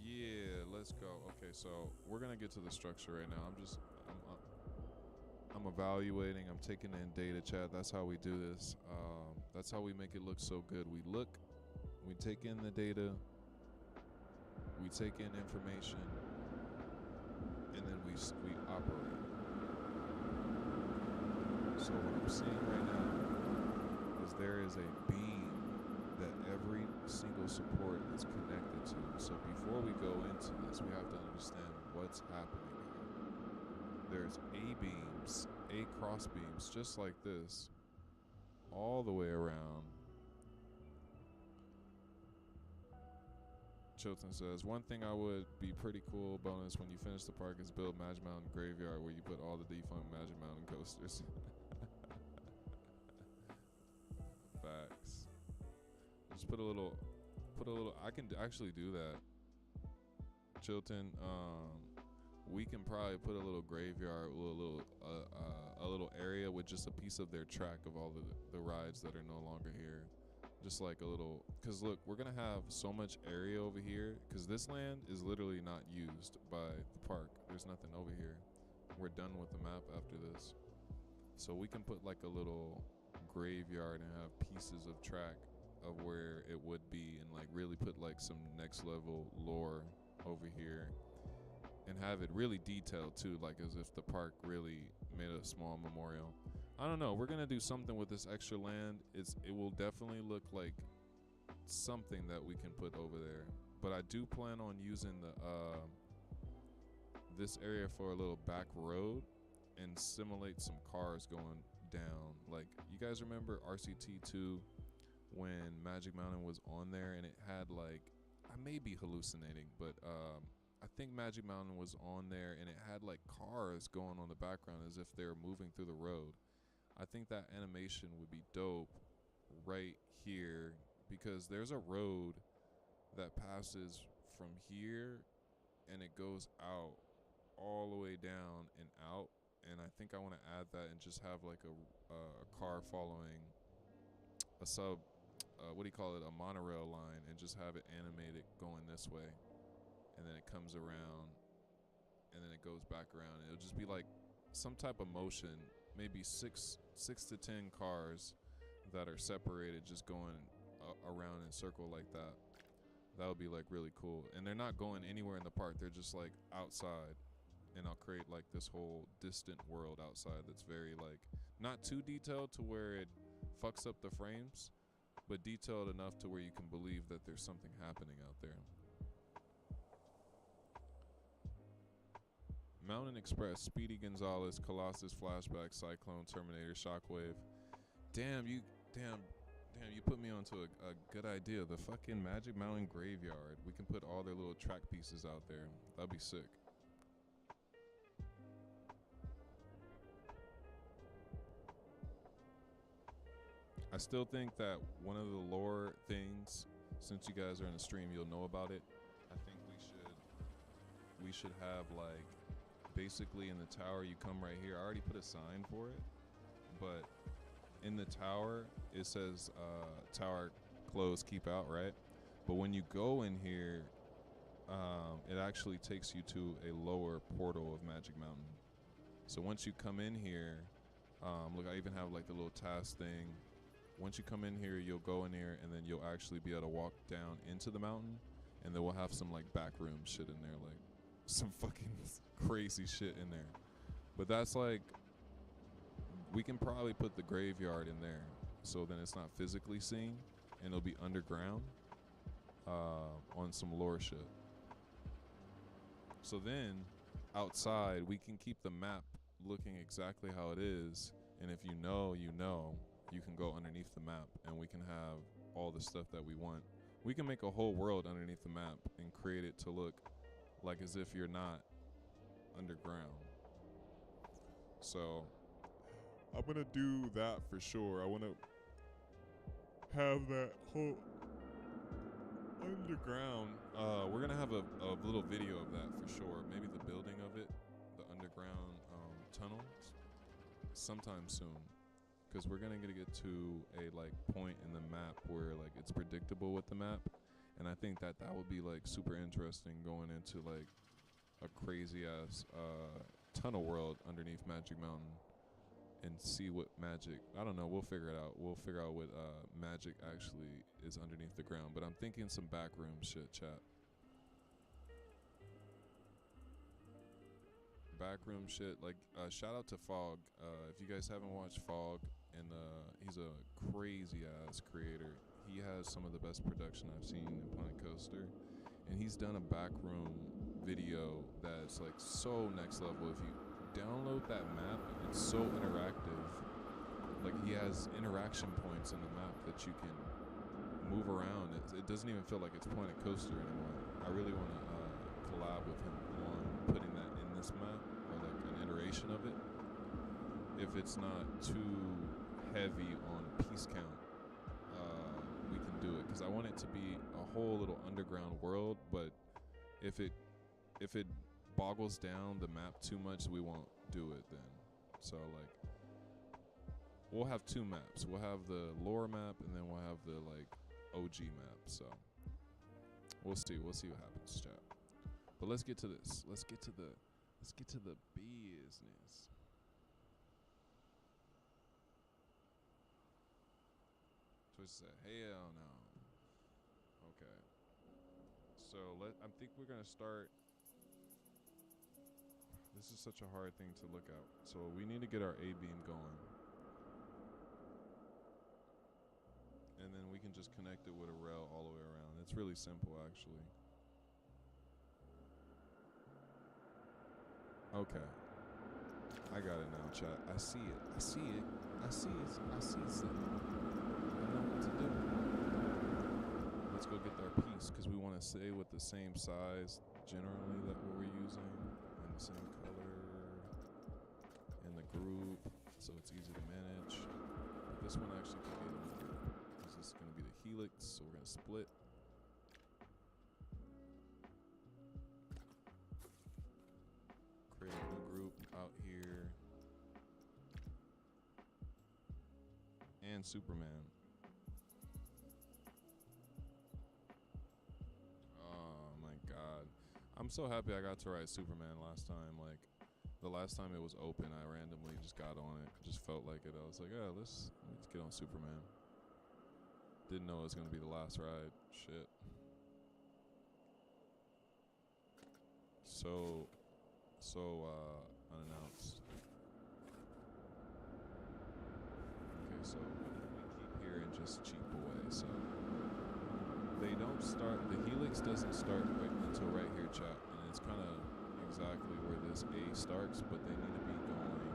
Yeah, let's go. Okay, so we're gonna get to the structure right now. I'm evaluating. I'm taking in data, chat. That's how we do this. That's how we make it look so good. We take in the data, we take in information, and then we operate. So what I'm seeing right now is there is a beam that every single support is connected to. So before we go into this, we have to understand what's happening here. There's A-beams, A-cross beams, just like this, all the way around. Chilton says, one thing I would be pretty cool bonus when you finish the park is build Magic Mountain Graveyard where you put all the defunct Magic Mountain coasters. Facts. Just put a little, I can actually do that. Chilton, we can probably put a little graveyard, a little area with just a piece of their track of all the rides that are no longer here. Just like a little, because look, we're gonna have so much area over here because this land is literally not used by the park. There's nothing over here. We're done with the map after this, so we can put like a little graveyard and have pieces of track of where it would be, and like really put like some next level lore over here and have it really detailed too, like as if the park really made a small memorial. I don't know. We're gonna do something with this extra land. It will definitely look like something that we can put over there. But I do plan on using the this area for a little back road and simulate some cars going down. Like, you guys remember RCT2 when Magic Mountain was on there and it had like, I may be hallucinating, but I think Magic Mountain was on there and it had like cars going on the background as if they were moving through the road. I think that animation would be dope right here because there's a road that passes from here and it goes out all the way down and out, and I think I want to add that and just have like a car following a a monorail line, and just have it animated going this way, and then it comes around and then it goes back around. It'll just be like some type of motion, maybe six to 10 cars that are separated just going around in a circle like that. That would be like really cool, and they're not going anywhere in the park, they're just like outside, and I'll create like this whole distant world outside that's very like not too detailed to where it fucks up the frames, but detailed enough to where you can believe that there's something happening out there. Mountain Express, Speedy Gonzalez, Colossus, Flashback, Cyclone, Terminator, Shockwave. Damn, you put me onto a good idea. The fucking Magic Mountain Graveyard. We can put all their little track pieces out there. That'd be sick. I still think that one of the lore things, since you guys are in the stream, you'll know about it. I think we should have like, basically in the tower, you come right here. I already put a sign for it, but in the tower it says tower close, keep out, right? But when you go in here, it actually takes you to a lower portal of Magic Mountain. So once you come in here, look, I even have like the little task thing. Once you come in here, you'll go in here, and then you'll actually be able to walk down into the mountain, and then we'll have some like backroom shit in there, like some fucking crazy shit in there. But that's like, we can probably put the graveyard in there, so then it's not physically seen, and it'll be underground on some lore shit. So then outside, we can keep the map looking exactly how it is, and if you know, you can go underneath the map, and we can have all the stuff that we want. We can make a whole world underneath the map and create it to look like as if you're not underground. So I'm gonna do that for sure. I want to have that whole underground. We're gonna have a little video of that for sure. Maybe the building of it, the underground tunnels, sometime soon. Because we're gonna get to a like point in the map where like it's predictable with the map, and I think that would be like super interesting going into like a crazy ass tunnel world underneath Magic Mountain, and see what magic, I don't know, we'll figure it out. We'll figure out what magic actually is underneath the ground. But I'm thinking some backroom shit, chat. Backroom shit, like shout out to Fog. If you guys haven't watched Fog, and he's a crazy ass creator. He has some of the best production I've seen in Planet Coaster, and he's done a backroom video that's like so next level. If you download that map, it's so interactive. Like, he has interaction points in the map that you can move around. It doesn't even feel like it's Planet Coaster anymore. I really want to collab with him on putting that in this map, or like an iteration of it. If it's not too heavy on piece count, we can do it, because I want it to be a whole little underground world. But if it boggles down the map too much, we won't do it then. So like, we'll have two maps. We'll have the lore map, and then we'll have the like OG map. So we'll see what happens, chat. But let's get to this. Let's get to the business. Twitch said, hell no. Okay. So I think we're gonna start. This is such a hard thing to look at. So we need to get our A-beam going. And then we can just connect it with a rail all the way around. It's really simple, actually. Okay. I got it now, chat. I see it. I see it. I see it. I see it. I know what to do. Let's go get our piece, because we want to stay with the same size generally that what we're using, and the same color in the group, so it's easy to manage. This one actually can be in the group, because this is going to be the helix, so we're going to split. Create a new group out here. And Superman. Oh my god. I'm so happy I got to write Superman last time. Like, the last time it was open, I randomly just got on it. Just felt like it. I was like, yeah, let's get on Superman. Didn't know it was going to be the last ride. Shit. So unannounced. Okay, so we keep hearing just cheap away. So they don't start. The helix doesn't start until right here, chat, and it's kind of exactly where this A starts, but they need to be going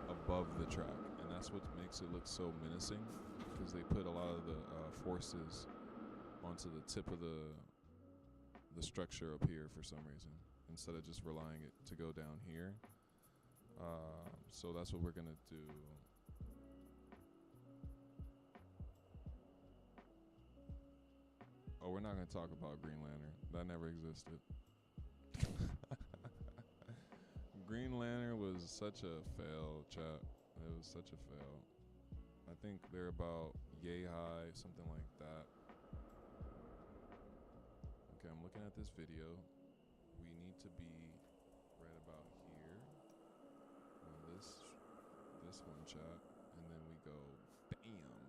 above the track, and that's what makes it look so menacing, because they put a lot of the forces onto the tip of the structure up here for some reason, instead of just relying it to go down here. So that's what we're gonna do. Oh, we're not gonna talk about Green Lantern. That never existed. Green Lantern was such a fail, chat. It was such a fail. I think they're about yay high, something like that. Okay, I'm looking at this video. We need to be right about here on this one, chat, and then we go bam.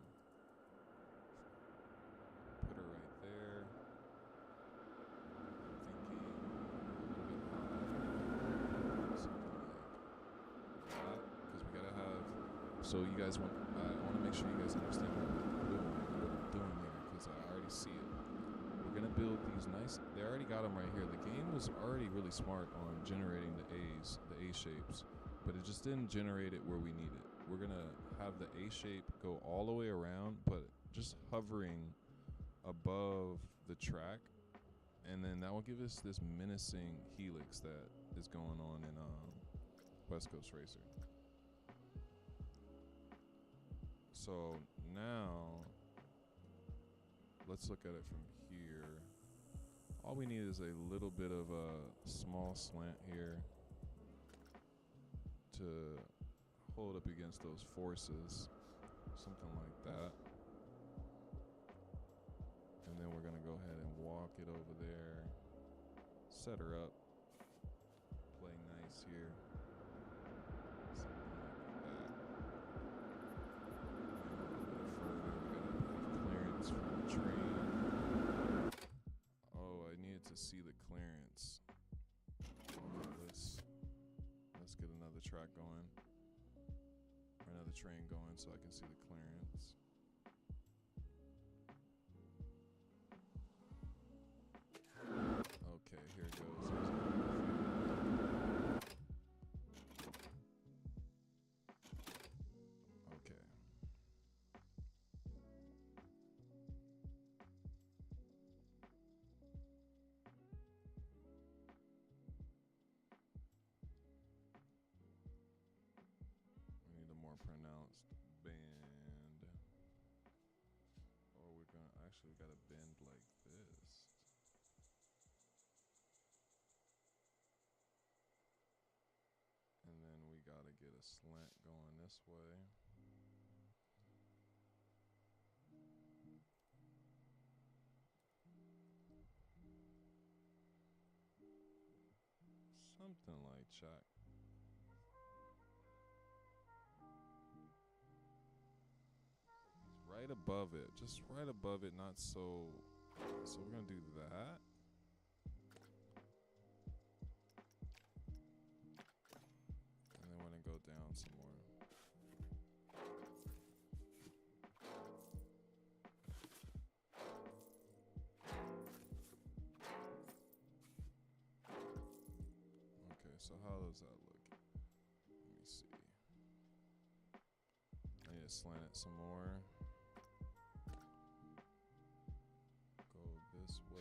Put her right there. I'm thinking a little bit high, something like that, because we gotta have. So you guys want? I want to make sure you guys understand what I'm doing here, because I already see it. We're gonna build these nice. They already got them right here. The game was already really smart on generating the A's, the A shapes, but it just didn't generate it where we need it. We're gonna have the A shape go all the way around, but just hovering above the track, and then that will give us this menacing helix that is going on in West Coast Racer. So now let's look at it from here. All we need is a little bit of a small slant here to hold up against those forces, something like that. And then we're gonna go ahead and walk it over there, set her up, play nice here, something like that. And a little bit further, we gotta have clearance from the train. Oh, I needed to see the clearance. Okay, let's get another track going, or another train going, so I can see the clearance. Okay, here it goes. Okay. just bend. Or we're gonna actually gotta bend like this. And then we gotta get a slant going this way. Something like Chuck. Right above it, just right above it, not so. So we're gonna do that. And then we're gonna go down some more. Okay, so how does that look? Let me see. I need to slant it some more. Go this way.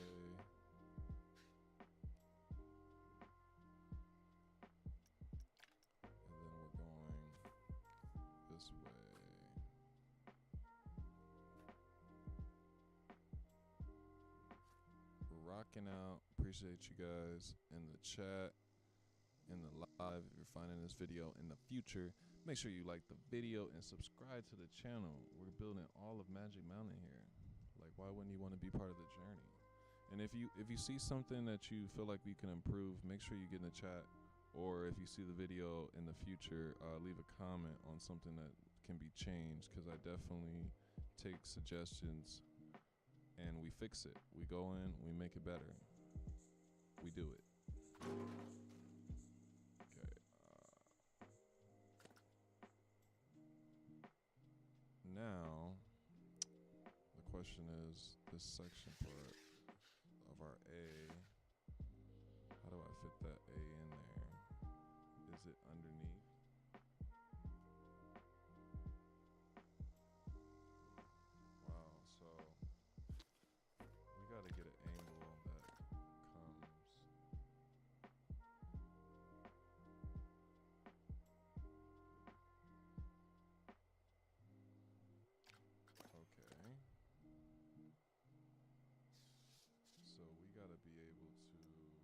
And then we're going this way. We're rocking out. Appreciate you guys in the chat, in the live. If you're finding this video in the future, make sure you like the video and subscribe to the channel. We're building all of Magic Mountain here. Like, why wouldn't you want to be part of the journey? And if you see something that you feel like we can improve, make sure you get in the chat. Or if you see the video in the future, leave a comment on something that can be changed, because I definitely take suggestions and we fix it. We go in, we make it better. We do it. Okay. Now, the question is, this section part of our A, how do I fit that A in there? Is it underneath? Wow, so we gotta get an angle that comes. Okay. So we gotta be able to turn this way.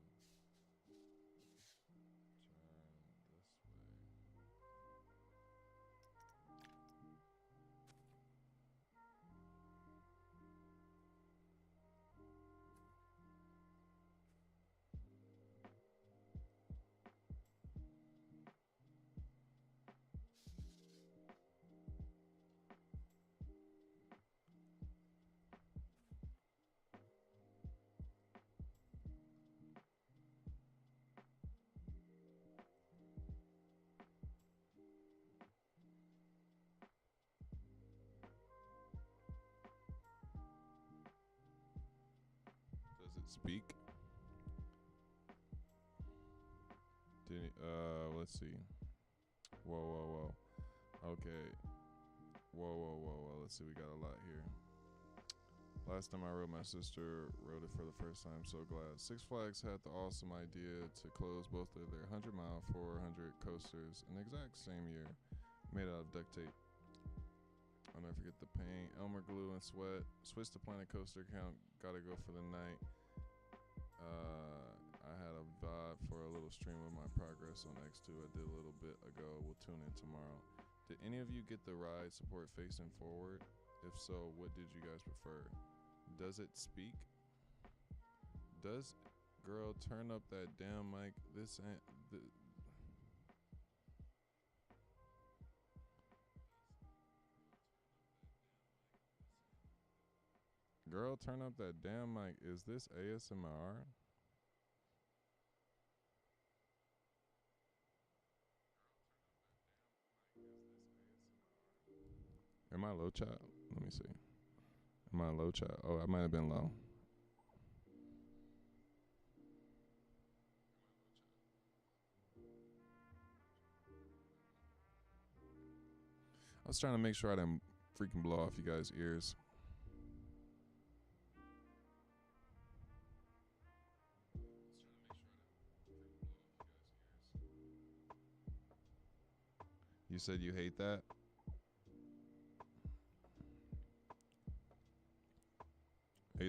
Does it speak? Did it, let's see. Whoa. Okay. Whoa. Let's see, we got a lot here. Last time I rode, my sister rode it for the first time. So glad. Six Flags had the awesome idea to close both of their 100-mile 400 coasters in the exact same year, made out of duct tape. I'll never forget the pain. Elmer glue and sweat. Switch to Planet Coaster count. Gotta go for the night. I had a vibe for a little stream of my progress on X2. I did a little bit ago. We'll tune in tomorrow. Did any of you get the ride support facing forward? If so, what did you guys prefer? Does it speak? Does girl turn up that damn mic? This ain't the. Girl, turn up that damn mic. Is this ASMR? Am I low chat? Let me see. Am I low chat? Oh, I might have been low. I was trying to make sure I didn't freaking blow off you guys' ears. You said you hate that?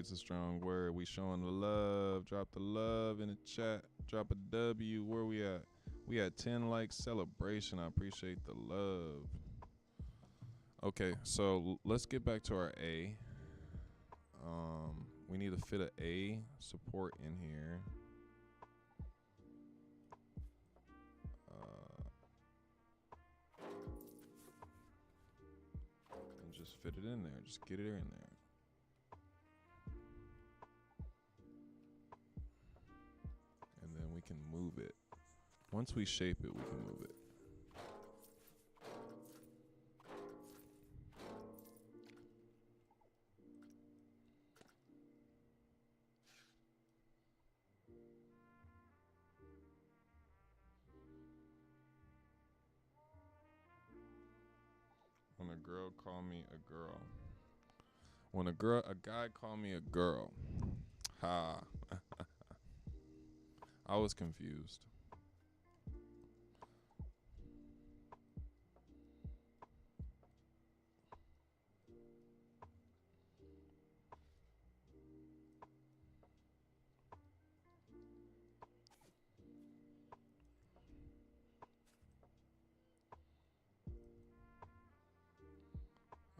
It's a strong word. We showing the love. Drop the love in the chat. Drop a W. Where we at? We at 10 likes. Celebration. I appreciate the love. Okay, so let's get back to our A. We need to fit a A support in here. And just fit it in there. Just get it in there. And then we can move it. Once we shape it, we can move it. When a girl call me a girl. When a guy call me a girl. Ha. I was confused.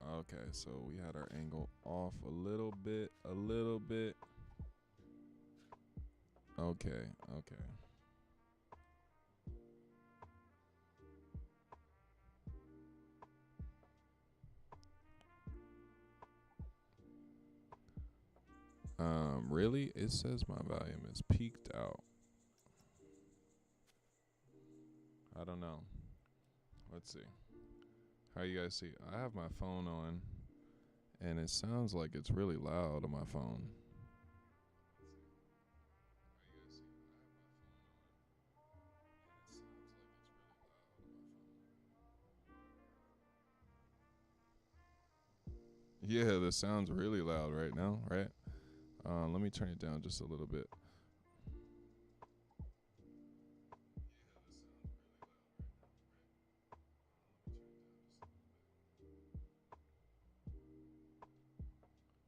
Okay, so we had our angle off a little bit. Okay. Really? It says my volume is peaked out. I don't know. Let's see. How you guys see? I have my phone on, and it sounds like it's really loud on my phone. Yeah, this sounds really loud right now, right? Let me turn it down just a little bit.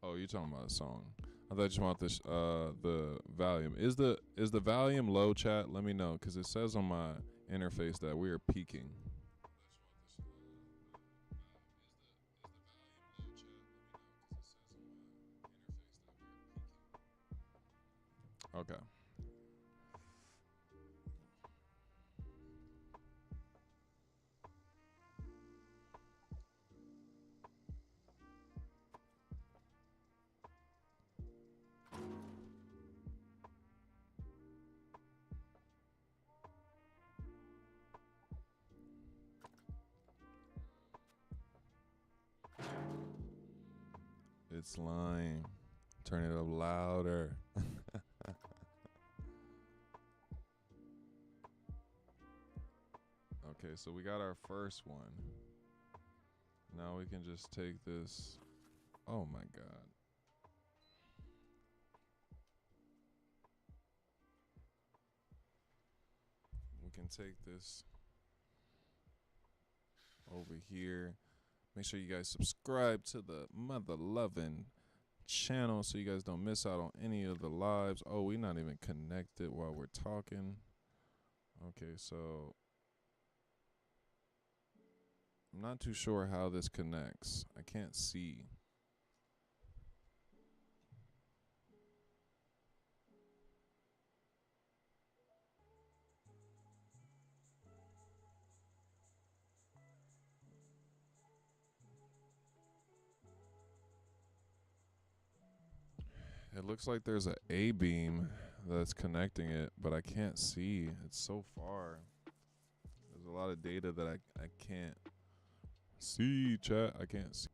Oh, you're talking about a song. I thought you want this the volume. Is the volume low, chat? Let me know, because it says on my interface that we are peaking. Okay. It's lying. Turn it up louder. Okay, so we got our first one. Now we can just take this. Oh my God. We can take this over here. Make sure you guys subscribe to the Mother Lovin' channel so you guys don't miss out on any of the lives. Oh, we're not even connected while we're talking. Okay, so I'm not too sure how this connects. I can't see. It looks like there's a A-beam that's connecting it, but I can't see. It's so far. There's a lot of data that I can't see, chat. I can't see.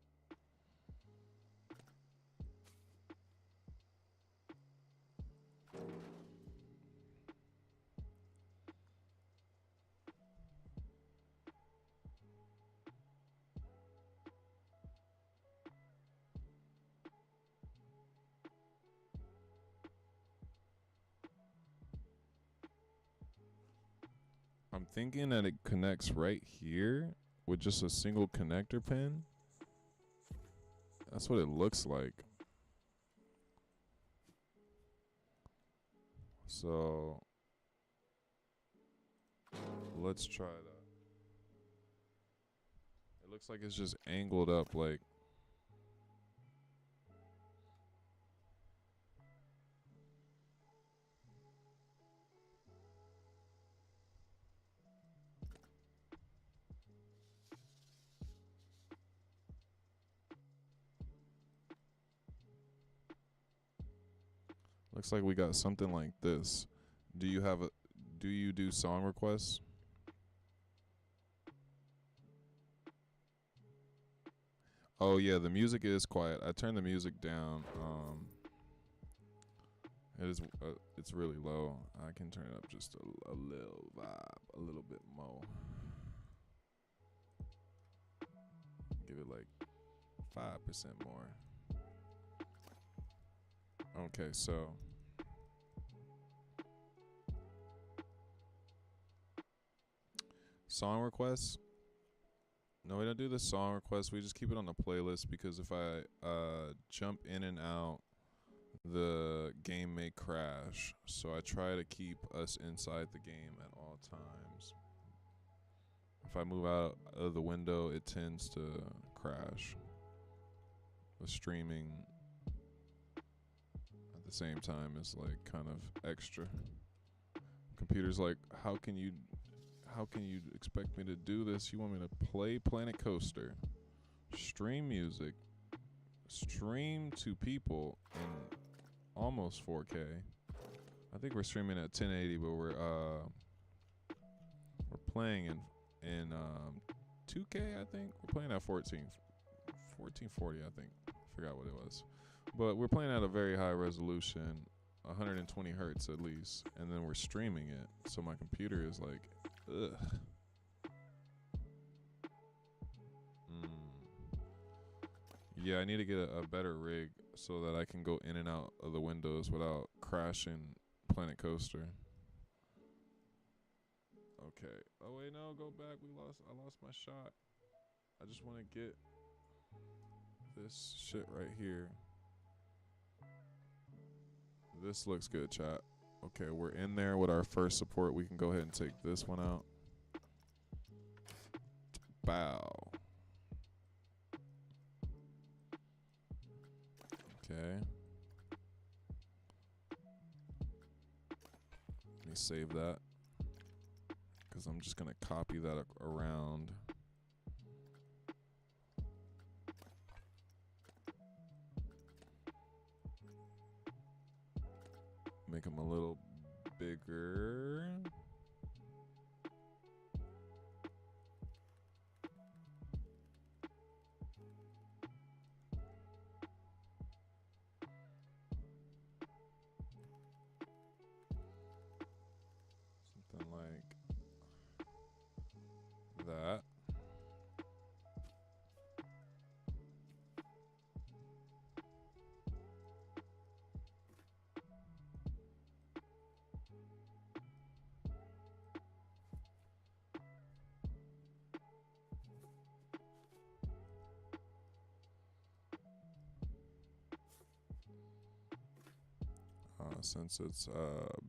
I'm thinking that it connects right here with just a single connector pin. That's what it looks like. So let's try that. It looks like it's just angled up like. Looks like we got something like this. Do you have a do you do song requests? Oh yeah, the music is quiet. I turned the music down. It is it's really low. I can turn it up just a little vibe, a little bit more. Give it like 5% more. Okay, so song requests. No, we don't do the song requests. We just keep it on the playlist because if I jump in and out, the game may crash. So I try to keep us inside the game at all times. If I move out of the window, it tends to crash. The streaming at the same time is like kind of extra. Computer's like, how can you expect me to do this? You want me to play Planet Coaster, stream music, stream to people in almost 4K. I think we're streaming at 1080, but we're playing in 2K. I think we're playing at 1440. I think, forgot what it was, but we're playing at a very high resolution, 120 hertz at least, and then we're streaming it. So my computer is like, ugh. Yeah, I need to get a better rig so that I can go in and out of the windows without crashing Planet Coaster. Okay. Oh wait, no, go back. I lost my shot. I just want to get this shit right here. This looks good, chat. Okay, we're in there with our first support. We can go ahead and take this one out. Bow. Okay. Let me save that, because I'm just going to copy that around. Make them a little bigger. Something like that. Since it's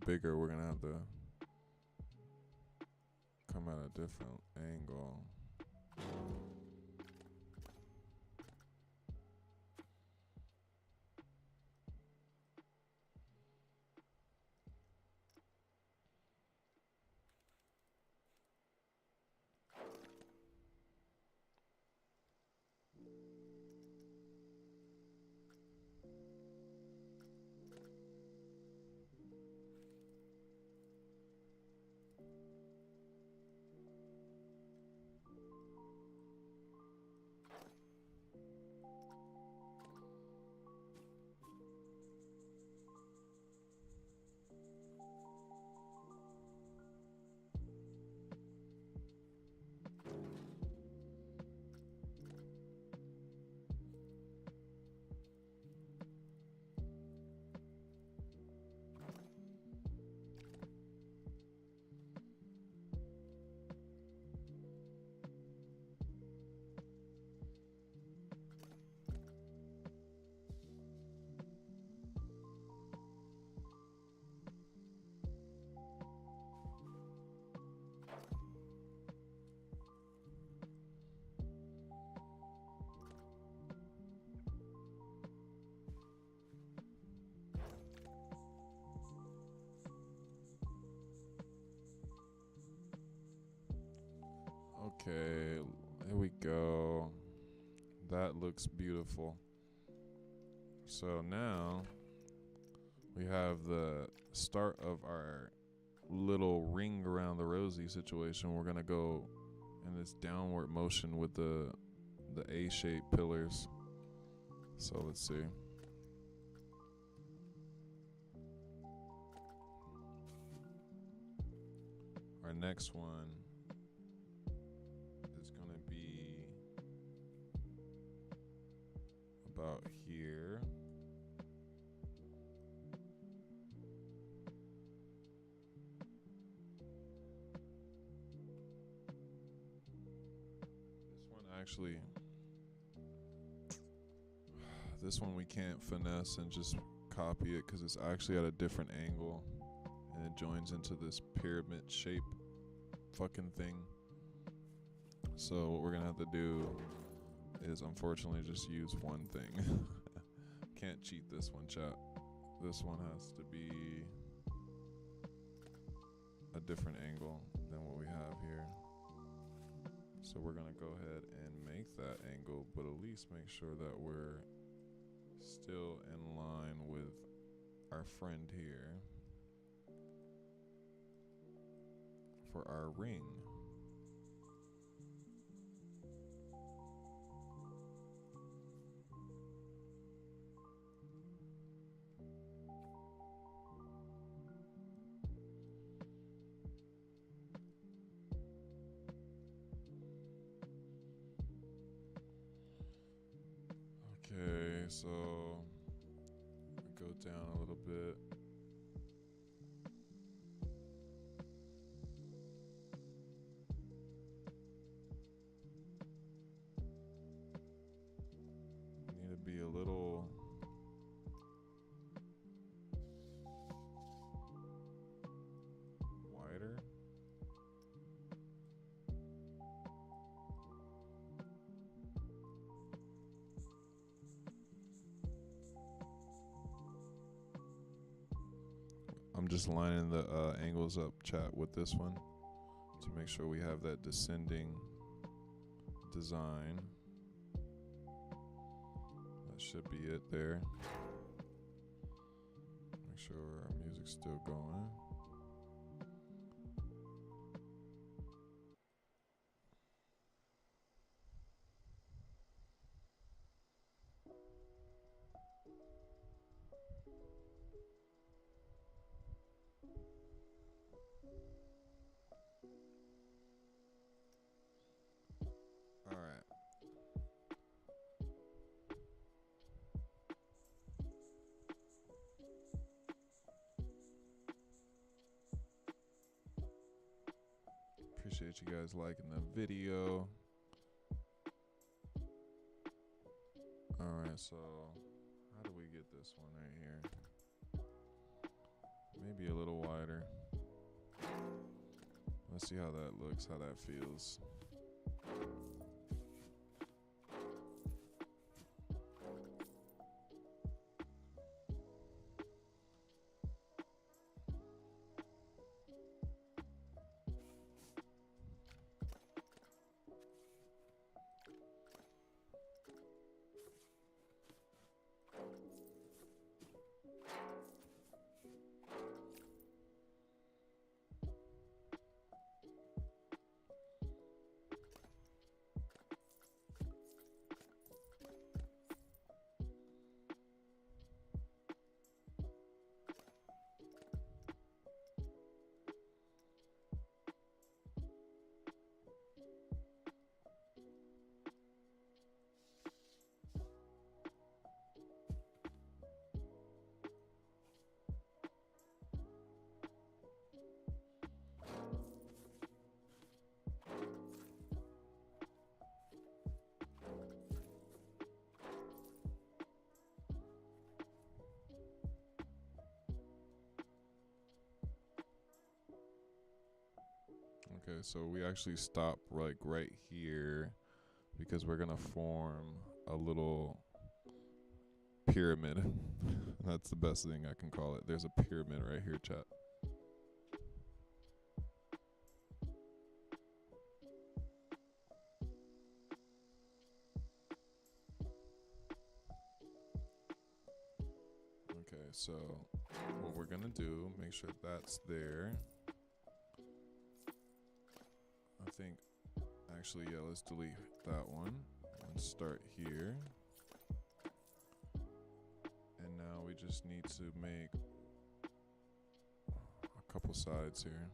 bigger, we're gonna have to come at a different angle. Okay, there we go. That looks beautiful. So now we have the start of our little ring around the rosy situation. We're gonna go in this downward motion with the A-shaped pillars. So let's see. Our next one is gonna be about here. Actually, this one we can't finesse and just copy it because it's actually at a different angle and it joins into this pyramid shape fucking thing. So what we're gonna have to do is unfortunately just use one thing. Can't cheat this one, chat. This one has to be a different angle than what we have here. So we're gonna go ahead and make that angle, but at least make sure that we're still in line with our friend here for our ring. Okay, so we go down a little bit. Need to be a little wider. I'm just lining the angles up, chat, with this one to make sure we have that descending design. That should be it there. Make sure our music's still going. All right. Appreciate you guys liking the video. All right, so how do we get this one right here? Maybe a little wider. Let's see how that looks, how that feels. Okay, so we actually stop like right here because we're gonna form a little pyramid. That's the best thing I can call it. There's a pyramid right here, chat. so what we're gonna do, make sure that's there. I think, actually, yeah, let's delete that one and start here. And now we just need to make a couple sides here.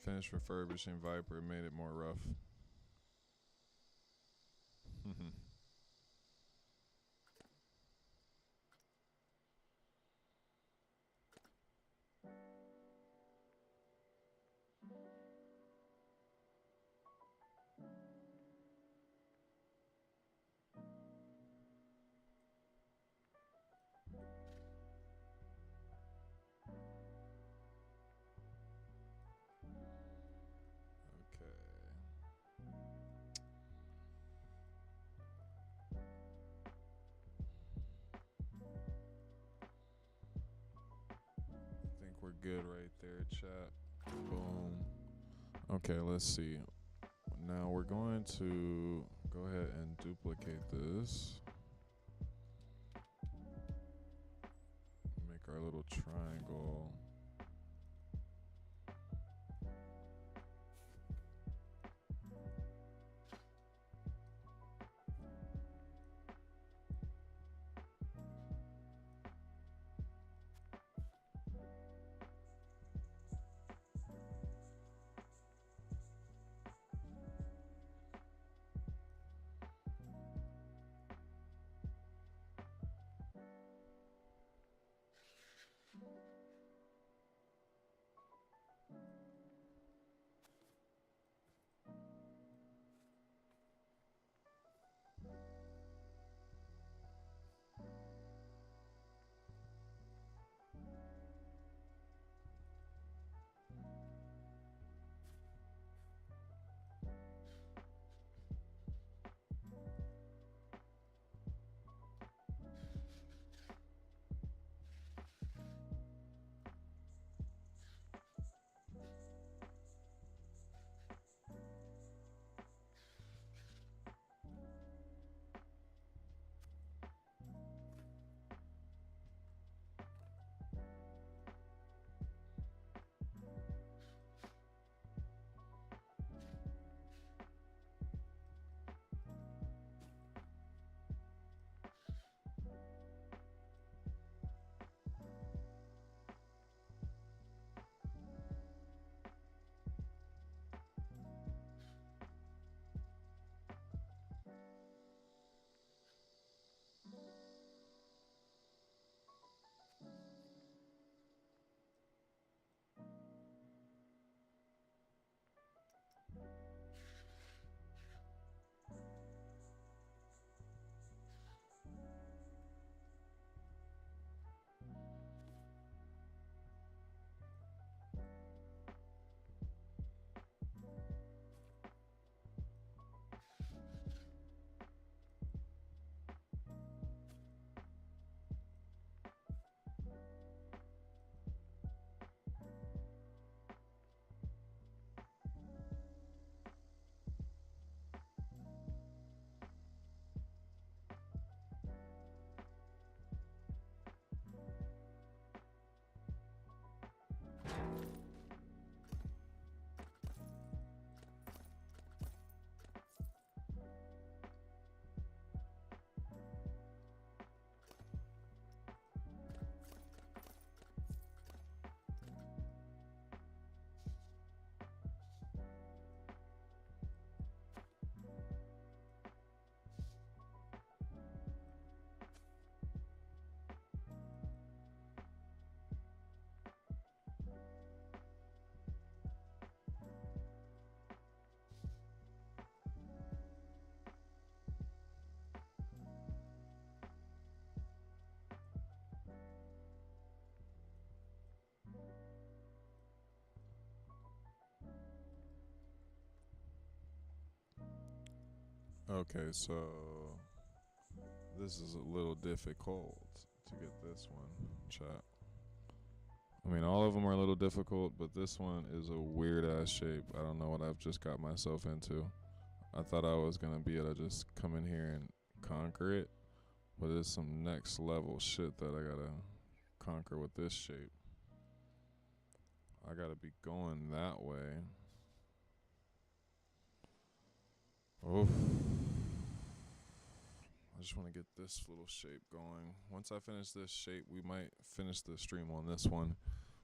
Finished refurbishing Viper, made it more rough. We're good right there, chat. Boom. Okay, let's see. Now we're going to go ahead and duplicate this. Make our little triangle. Okay, so this is a little difficult to get this one, chat. I mean, all of them are a little difficult, but this one is a weird ass shape. I don't know what I've just got myself into. I thought I was gonna be able to just come in here and conquer it, but it's some next level shit that I gotta conquer with this shape. I gotta be going that way. Oof. I just want to get this little shape going. Once I finish this shape, we might finish the stream on this one.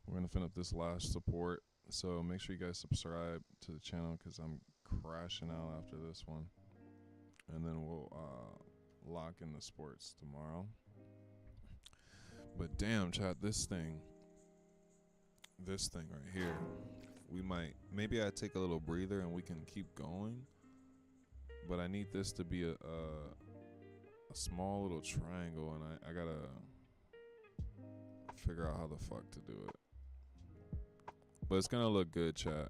We're going to finish up this last support. So make sure you guys subscribe to the channel because I'm crashing out after this one. And then we'll lock in the sports tomorrow. But damn, chat, this thing right here, maybe I take a little breather and we can keep going. But I need this to be a small little triangle, and I gotta figure out how the fuck to do it. But it's gonna look good, chat.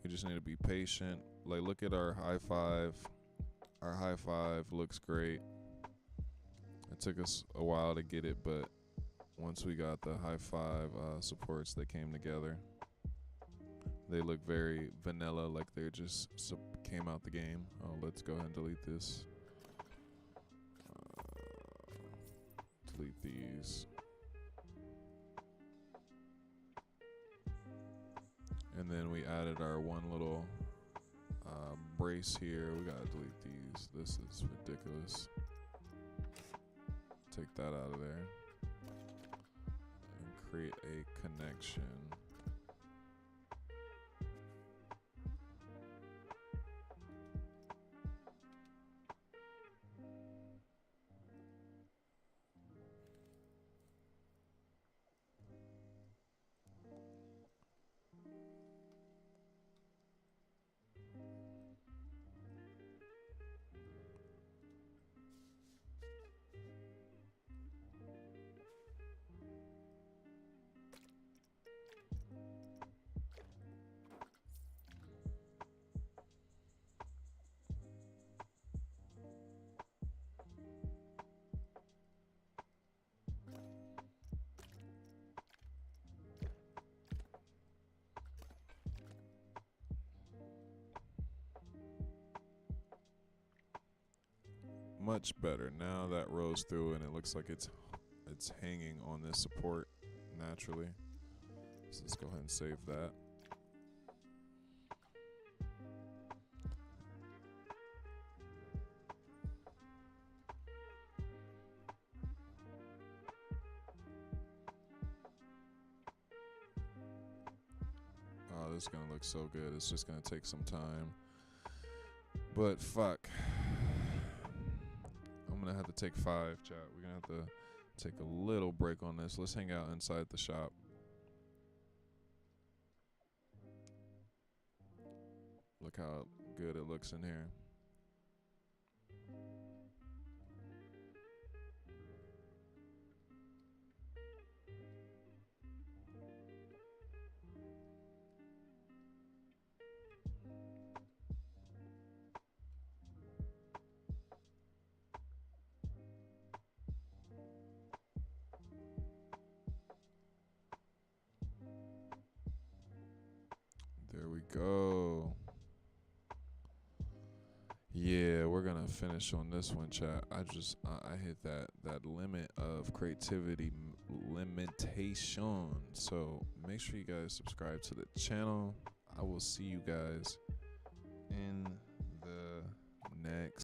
We just need to be patient. Like, look at our high five. Our high five looks great. It took us a while to get it, but once we got the high five supports that came together, they look very vanilla, like they just came out the game. Oh, let's go ahead and delete this. Delete these. And then we added our one little brace here. We gotta delete these. This is ridiculous. Take that out of there. And create a connection. Much better. Now that rose through and it looks like it's hanging on this support naturally. So let's go ahead and save that. Oh, this is gonna look so good. It's just gonna take some time. But fuck. I'm gonna have to take 5, chat. We're gonna have to take a little break on this. Let's hang out inside the shop. Look how good it looks in here. There we go. Yeah, we're gonna finish on this one, chat. I hit that limit of creativity limitation. So make sure you guys subscribe to the channel. I will see you guys in the next